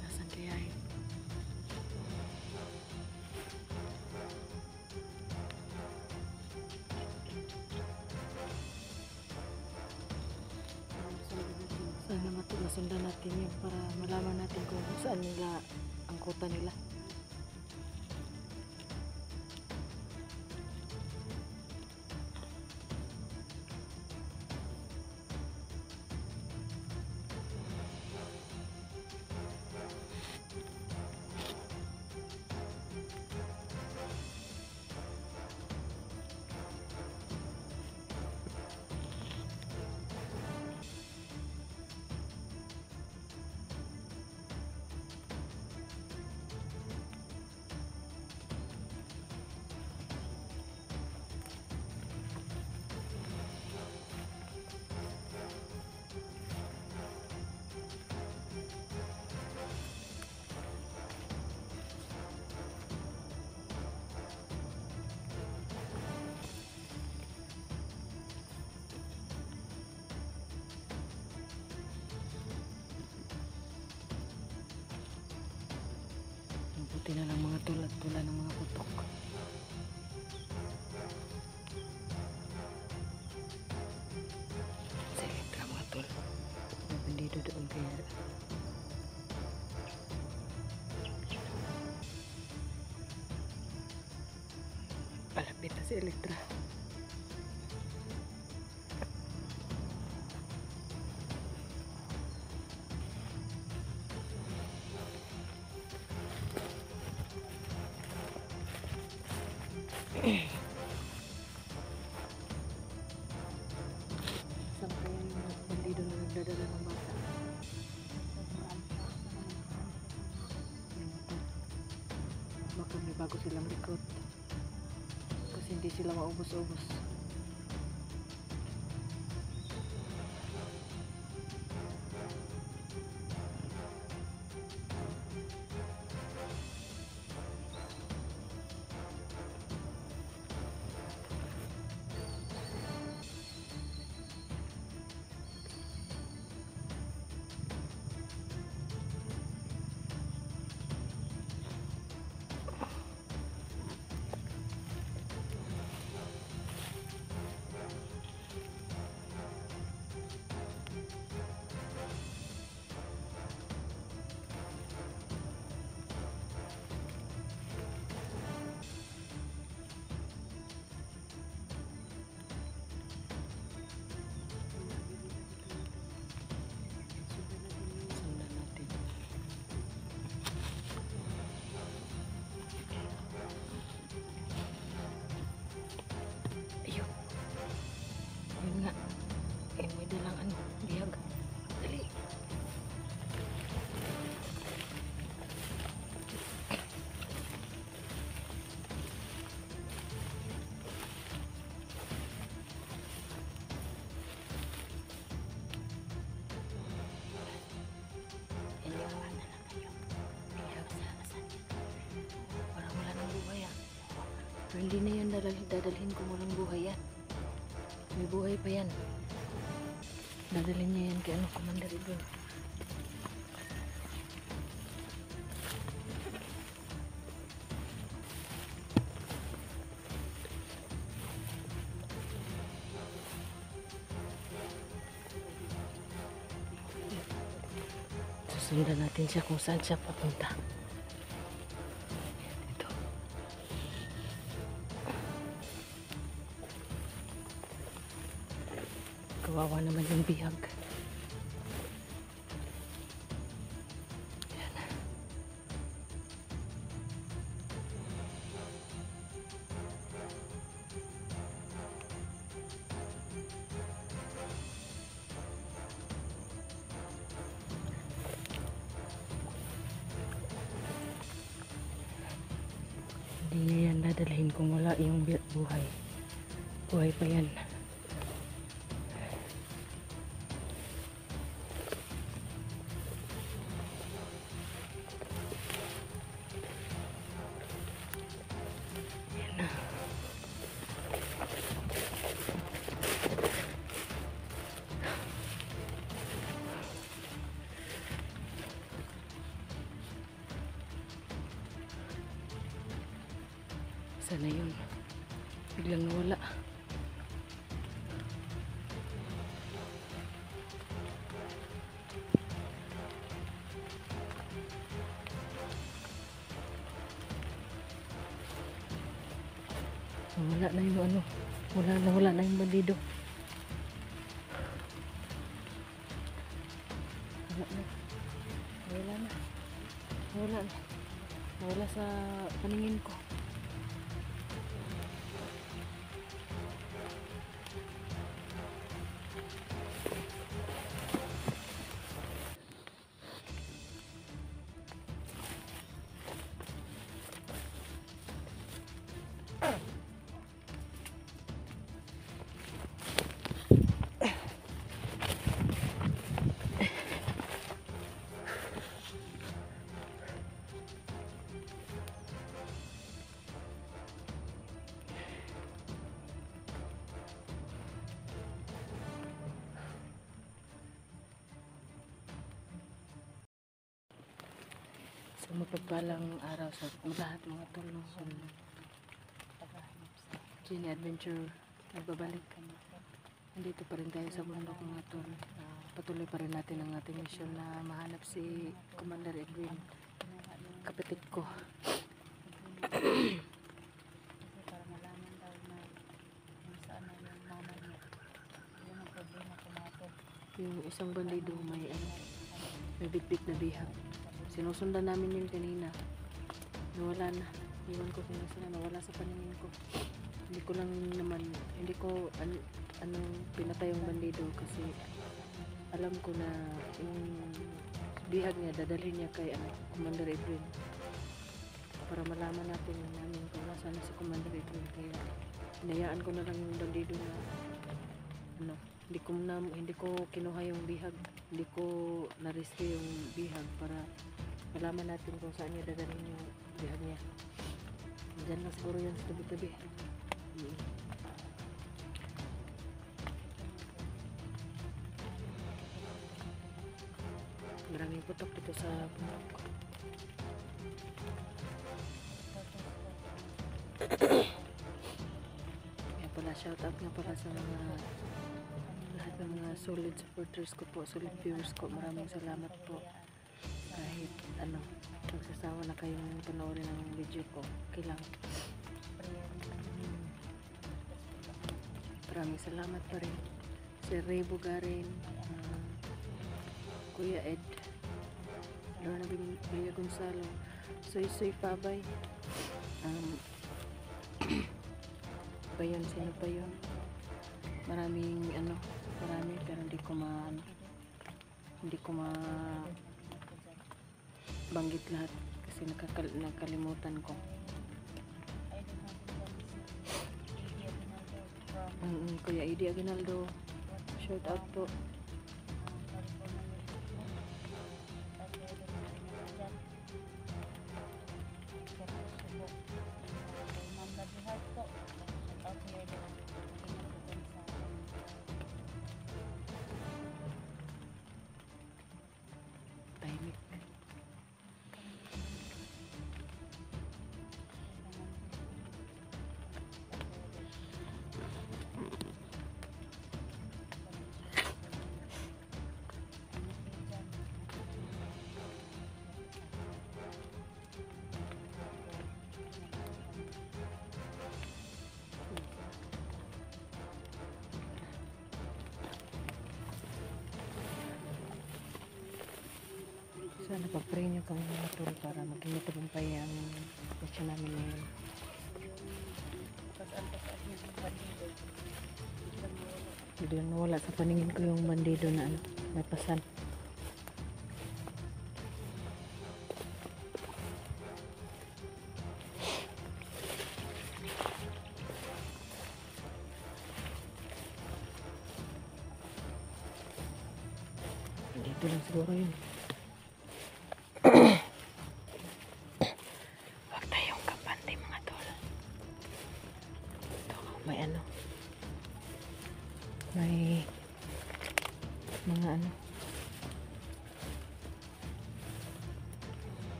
Nasaan kaya yun? Sana masundan natin yun para malaman natin kung saan nila ang kuta nila. Buti na lang mga tulad ng mga putok. Sa elektra mga tol. May bandido doon kaya. Palapit na si Elektra. Saan kaya yung mga bandido na nagdadala ng bata? Baka may bago silang recruit. Kasi hindi sila maubos-ubos. Sundan natin. Ayun. Ayun nga. Eh, may dalang ano, bihag. Dali. Iniwanan na lang kayo. Bihag sa asan. Parang wala nang buhay ah. Pero hindi na yan dadalhin kung walang buhay yan. May buhay pa yan. Dadalhin niya yan kay ano, Commander Ibon. Susundan natin siya kung saan siya papunta. Ito. Kawawa naman yung bihag. Ayan. Hindi niya yan dadalhin kung wala yung buhay. Buhay pa yan. Yan na. Sana yun. Biglang nawala. Wala na yung ano. Wala na yung bandido. Wala na. Wala na. Wala na. Wala sa paningin ko. So mapagpalang araw sa lahat mga tol, no? So, Genie Adventure, nagbabalik kami. Nandito pa rin tayo sa bundok mga tol. Patuloy pa rin natin ang ating mission na mahanap si Commander Edwin, kapatid ko. Para malaman daw na kung saan na yung mama niya. Yun ang problema ko mga tol. Yung isang bandido may bitbit na bihag. Sinusundan namin yun kanina. Nawala na. Iwan ko kung nasa na. Nawala sa paningin ko. Hindi ko lang naman, hindi ko anong pinatay yung bandido kasi alam ko na yung bihag niya, dadalhin niya kay Commander Edwin. Para malaman natin kung nasaan na si Commander Edwin. Kaya hinayaan ko na lang yung bandido na hindi ko kinuha yung bihag, hindi ko na-rescue yung bihag para malaman natin kung saan niya dadalhin yung bihag niya. Diyan lang siguro yan sa tabi-tabi. Maraming putok dito sa bundok. Kaya pala, shout out nga pala sa lahat ng mga solid supporters ko po, solid viewers ko. Maraming salamat po. Kahit nagsasawa na kayong panoorin ang video ko, okay lang. Maraming salamat pa rin. Si Ray Bugarin, Kuya Ed, Lorna Bia Gonzalo, Soy Pabay, pa yun, sino pa yun? Marami pero hindi ko banggit lahat kasi nakalimutan ko. Kuya Idi Aguinaldo, shout out po. Tahimik. Sana pa-pray nyo kami mga tol para maging matagumpay ang mission namin ngayon. Biglang nawala sa paningin ko yung bandido na may pasan. Dito lang siguro yun. Huwag tayong kapante mga tol. Ito, may mga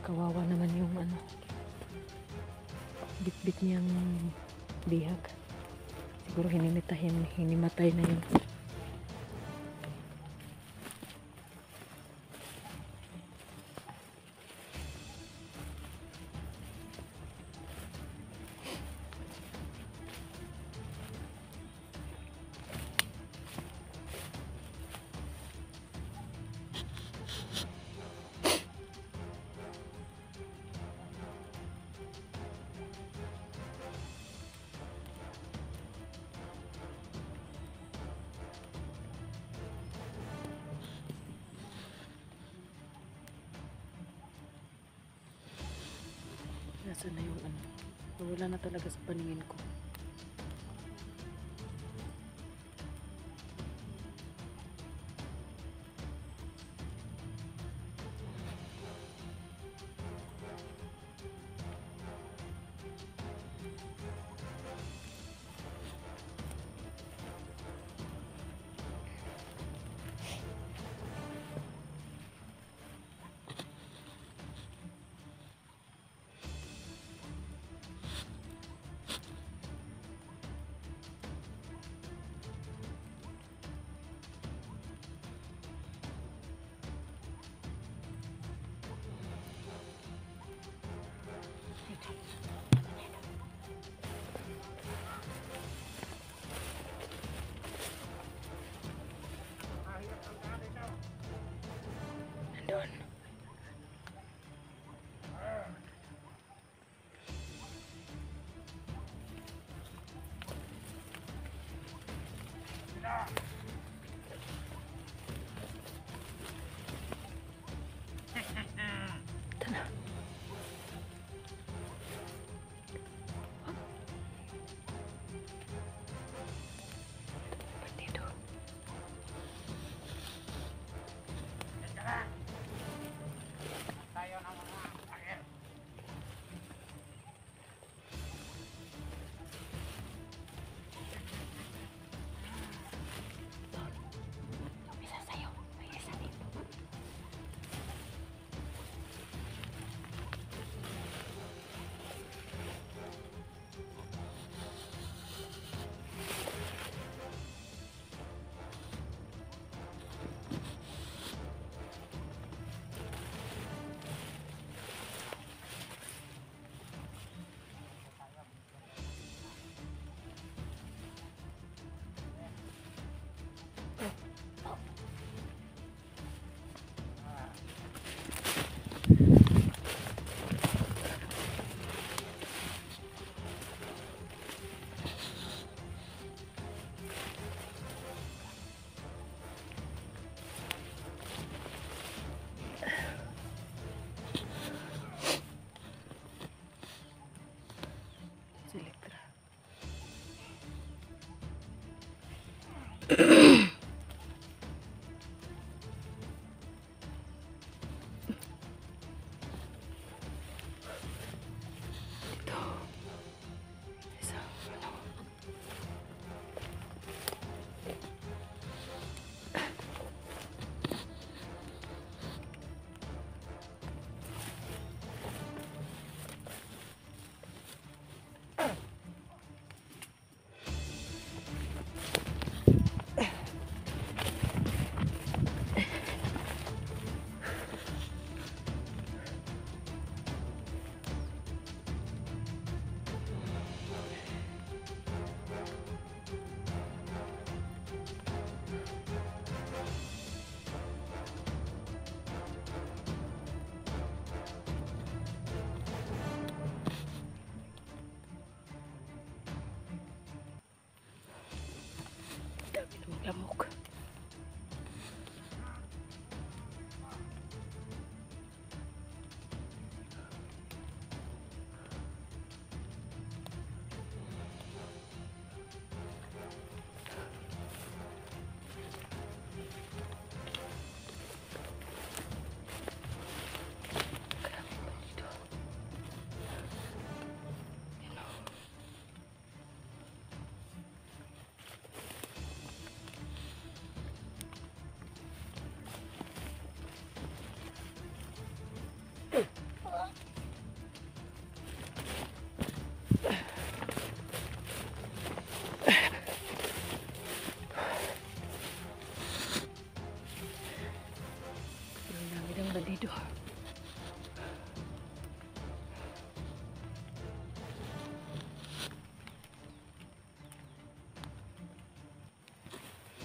kawawa naman yung bit-bit niyang bihag. Siguro hinimatay na yun. Nasaan na yung nawala na talaga sa paningin ko. Bandido. Bisa sa'yo. May isa dito. Si Elektra. Dito. Isa. Ano? Dami ng lamok. Grabe pa dito. Yan o. Ang dami ng bandido.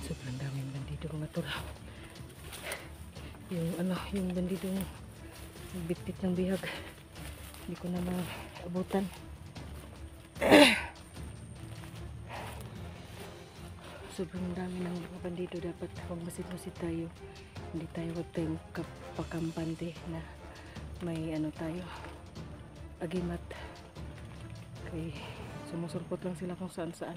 Sobrang daming bandido mga tol. Yung bandido bitbit ng bihag. Hindi ko na maabutan. Sobrang dami ng mga bandido. Dapat huwag masit-masit tayo. Hindi tayo wag tayong kapakampante na may ano tayo agimat. Kay sumusulpot lang sila kung saan-saan.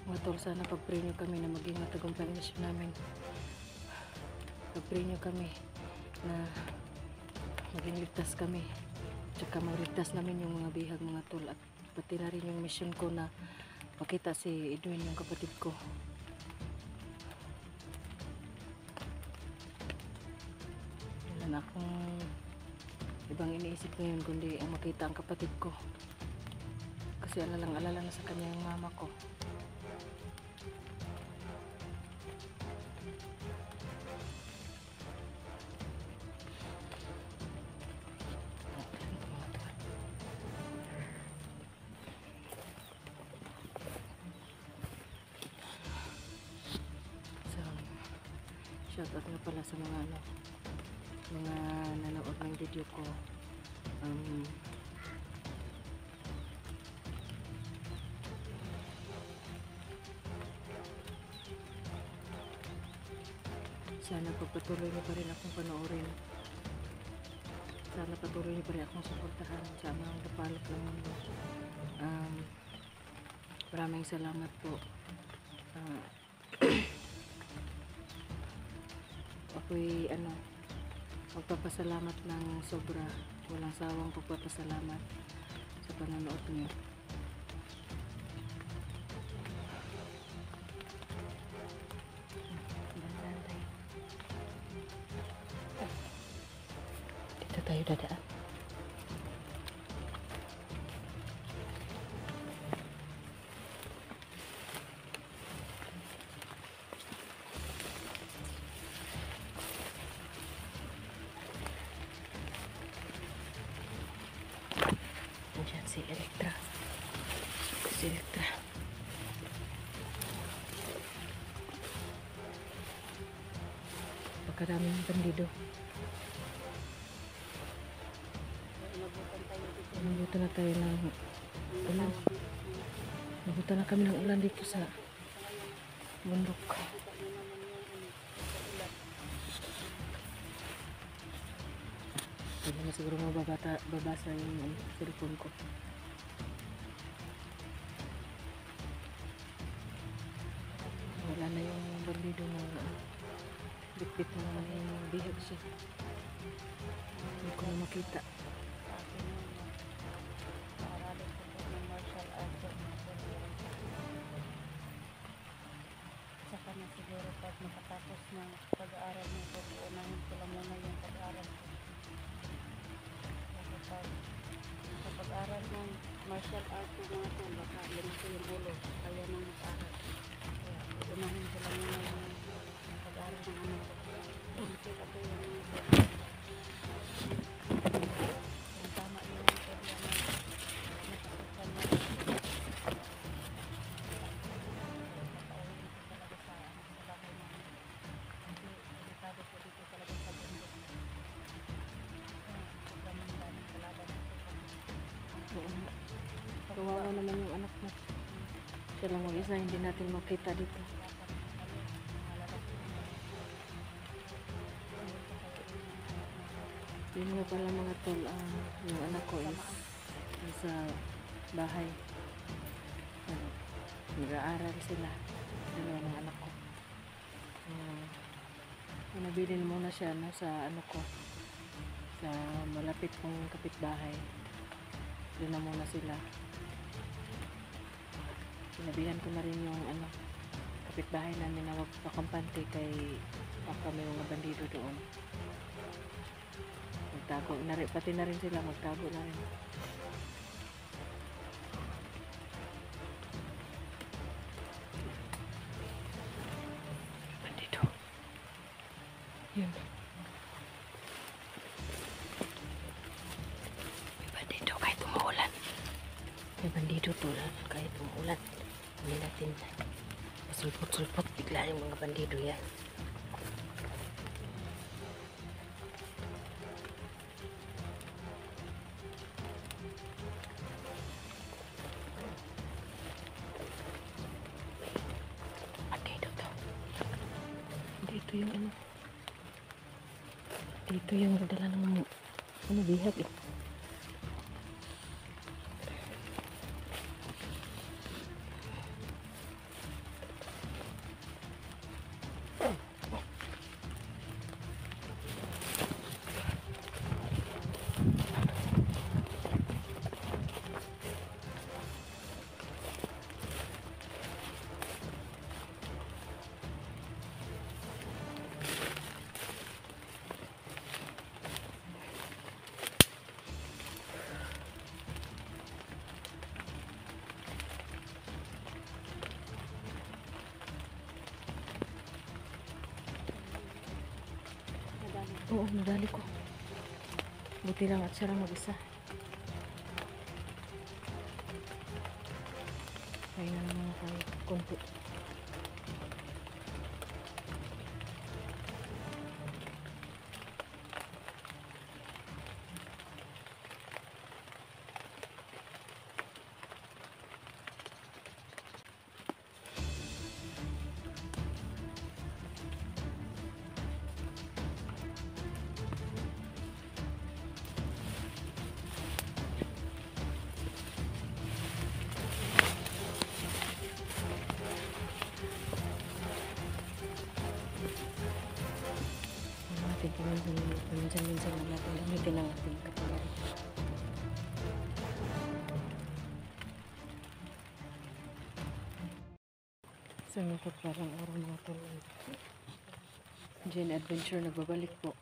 Mga tol, sana pag-pray nyo kami na maging matagumpay ang mission namin. Pag-pray nyo kami na maging ligtas kami. Tsaka magligtas namin yung mga bihag mga tol. At pati na rin yung mission ko na makita si Edwin, yung kapatid ko. Wala na akong ibang iniisip ngayon kundi ang makita ang kapatid ko. Kasi alalang-alala na sa kanya yung mama ko. Shoutout nga pala sa mga ano, mga nanood ng video ko. Sana pagpatuloy niyo pa rin akong panoorin. Sana patuloy niyo pa rin akong suportahan sa mga dapalot ng mundo. Maraming salamat po. Ako'y magpapasalamat ng sobra. Walang sawang pagpapasalamat sa panonood niyo. Dito tayo dadaan. Diyan si Elektra. Si Elektra. Pagkaraming bandido. Nabutan na tayo ng ulan. Nabutan na kami ng ulan dito sa bundok. Hindi na siguro babasa yung cellphone ko. Wala na yung bandido na bit-bit na yung bihag siya. Hindi ko na makita. Saka na siguro pag makatapos ng pag-aaral mo, uunahin ko lang muna yung pag-aaral ko. Sa pag-aaral ng martial arts ko mga ito, baka lumaki yung ulo, kaya nang mag-aaral. Kaya unahin ko lang muna yung pag-aaral ng anak ko. Kasi ako yung tama yung problema na nakasukan na Kawawa naman yung anak mo. Siya lang mag-isa, hindi natin makita dito. Yun nga pala mga tol, yung anak ko is nasa bahay. Nag-aaral sila. Dalawa ng anak ko. Nabilin muna siya sa ano ko, sa malapit kong kapitbahay. Doon na muna sila. Sinabihan ko na rin yung kapitbahay namin na wag pakampante kay baka may mga bandido doon. Magtago na rin, pati na rin sila magtago na rin. Bandido. Yun. May bandido kahit umuulan. May bandido to kahit umuulan. Hindi natin sulpot-sulpot bigla yung mga bandido yan. Dito to. Dito yung dito yung nagdala ng bihag eh. Oo, nadali ko. Buti lang at siya lang mag-isa. Kaya na naman kahit konti. paminsan-minsan lang natin gamitin ang ating kapangyarihan. So, parang araw mga tol. Jen Adventure nagbabalik po.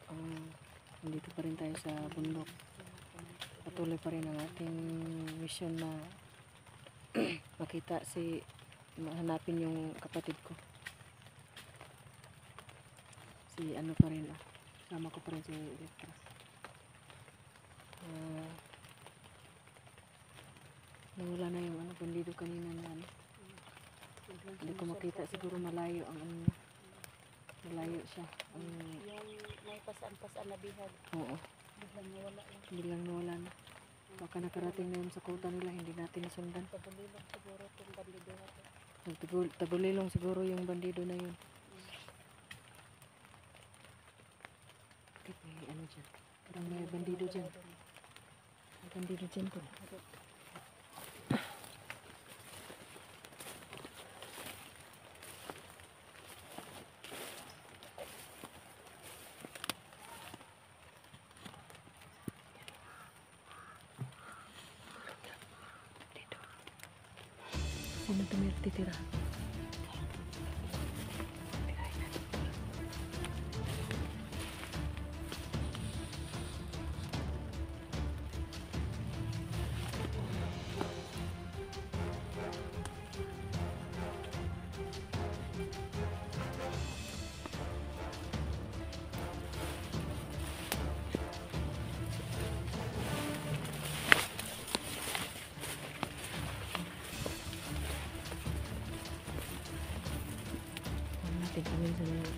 Nandito pa rin tayo sa bundok. Patuloy pa rin ang ating mission na makita mahanapin yung kapatid ko. Si ano pa rin, sama ko pa rin si Electra. Nawala na yung bandido kanina na hindi ko makita, siguro malayo ang malayo siya. Yung may pasaan-pasaan na bihag, Oo, biglang nawala lang. biglang nawala na. Baka nakarating na yun sa kuta nila, hindi natin nasundan. Pagulilong siguro itong bandido natin. Tagulilong siguro yung bandido na yun. May ano dyan, parang may bandido dyan. May bandido dyan ko. Sino titira?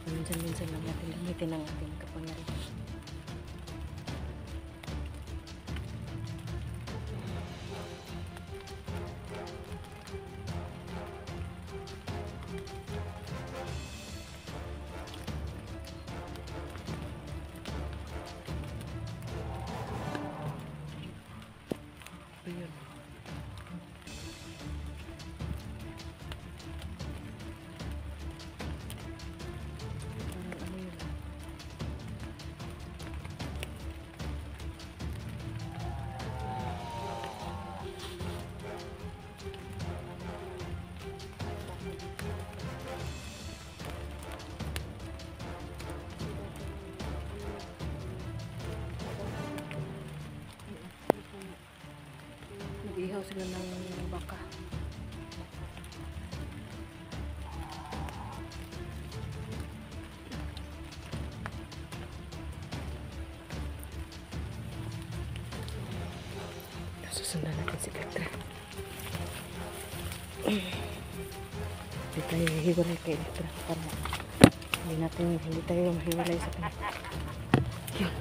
Paminsan-minsan lang natin gamitin ang ating kapangyarihan. Ayun. Nag-ihaw sila ng baka. Susundan natin si Petra. Hindi tayo hihiwalay kay Petra para hindi tayo mahiwalay sa kanya. Yun.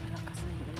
Malakas na yun.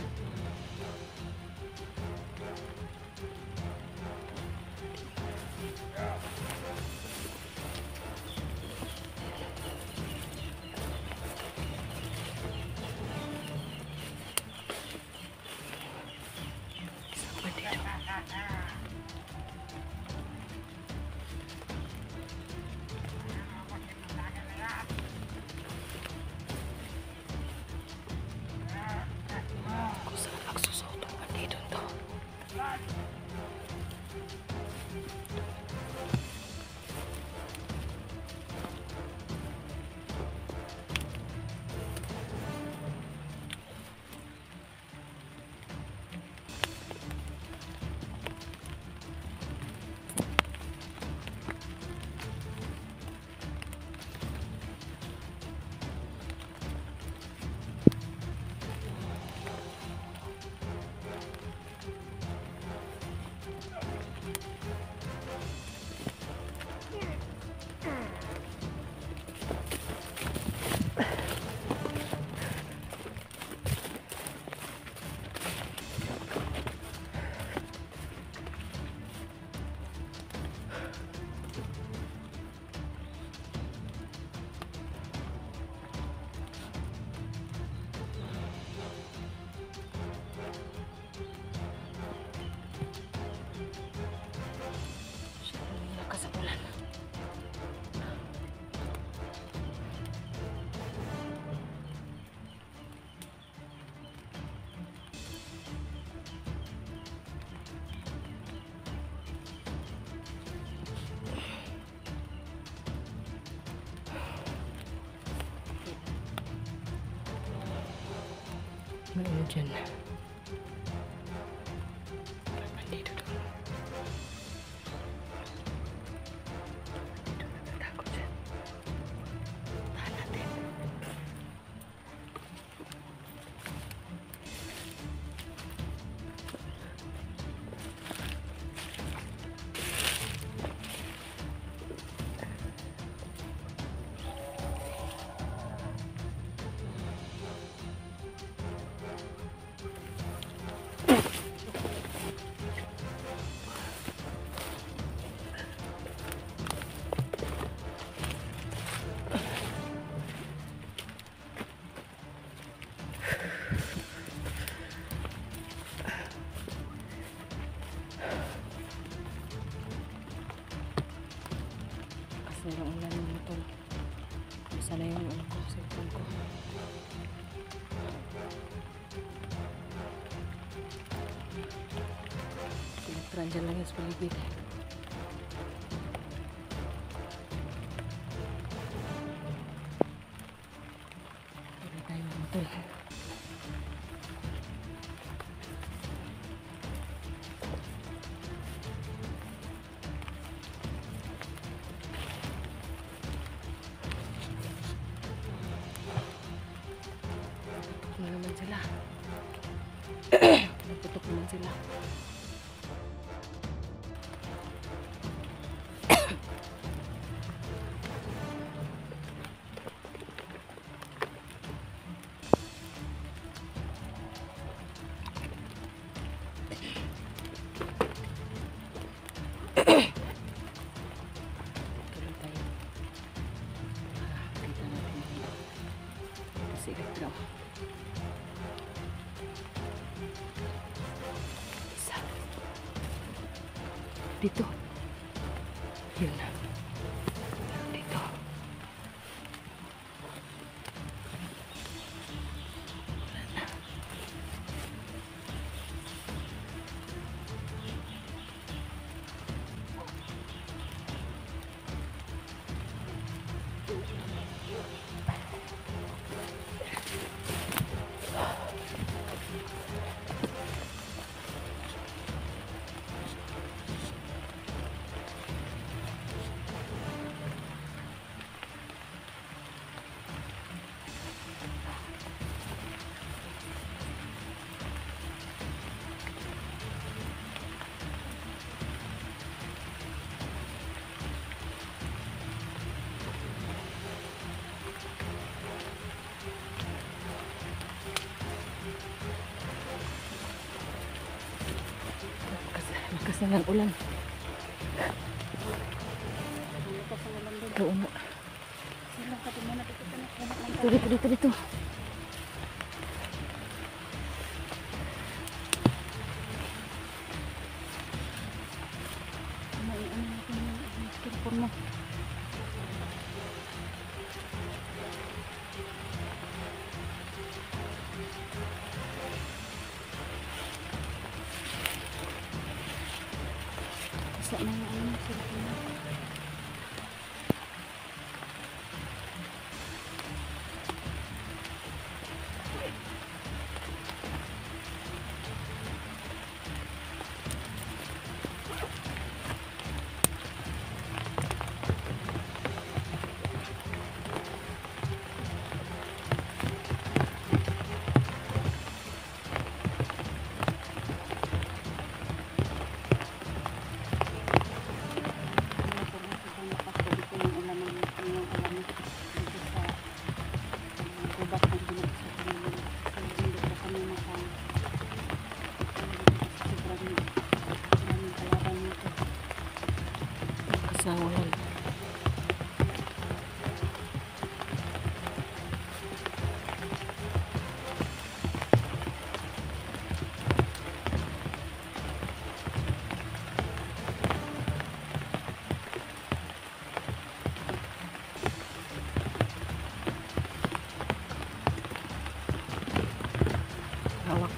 Ano dyan? Bandito doon. Bandito, natatakot dyan. Tahan natin. Kasi yung ulan ng motor. Isa na yung ano ko, cellphone ko. Sinagtran dyan lang yung sa paligid. Tuloy tayo ng motor. Putok na naman sila. Putok naman sila. Tuloy tayo. Kita natin. Kasi elektro. Isa. Dito. Yun na. Dito. Wala na. Lakas na ng ulan. Oo nga. Dito. Telepon mo. Sa mga telepon mo. Sa ulan. Hawak.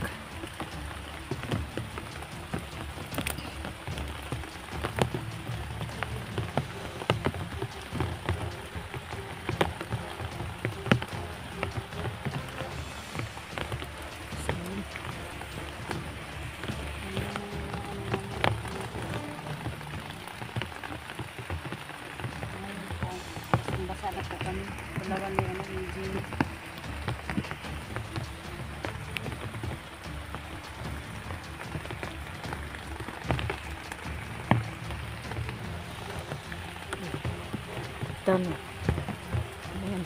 mag-isa po kami. Dalawa ni ano ni Jimmy. Tama. Ayan.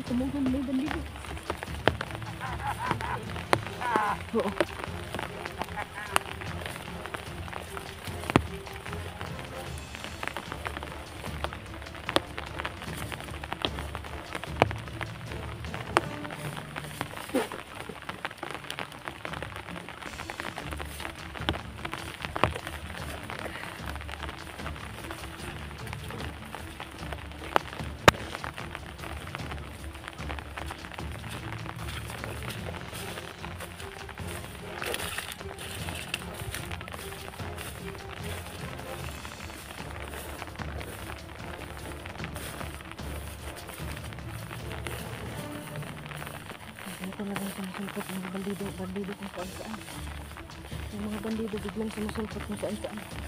Tumugon, may bandido. Oo. Talagang sumusulpot mga bandido kung saan saan. Yung mga bandido biglang sumusulpot kung saan saan.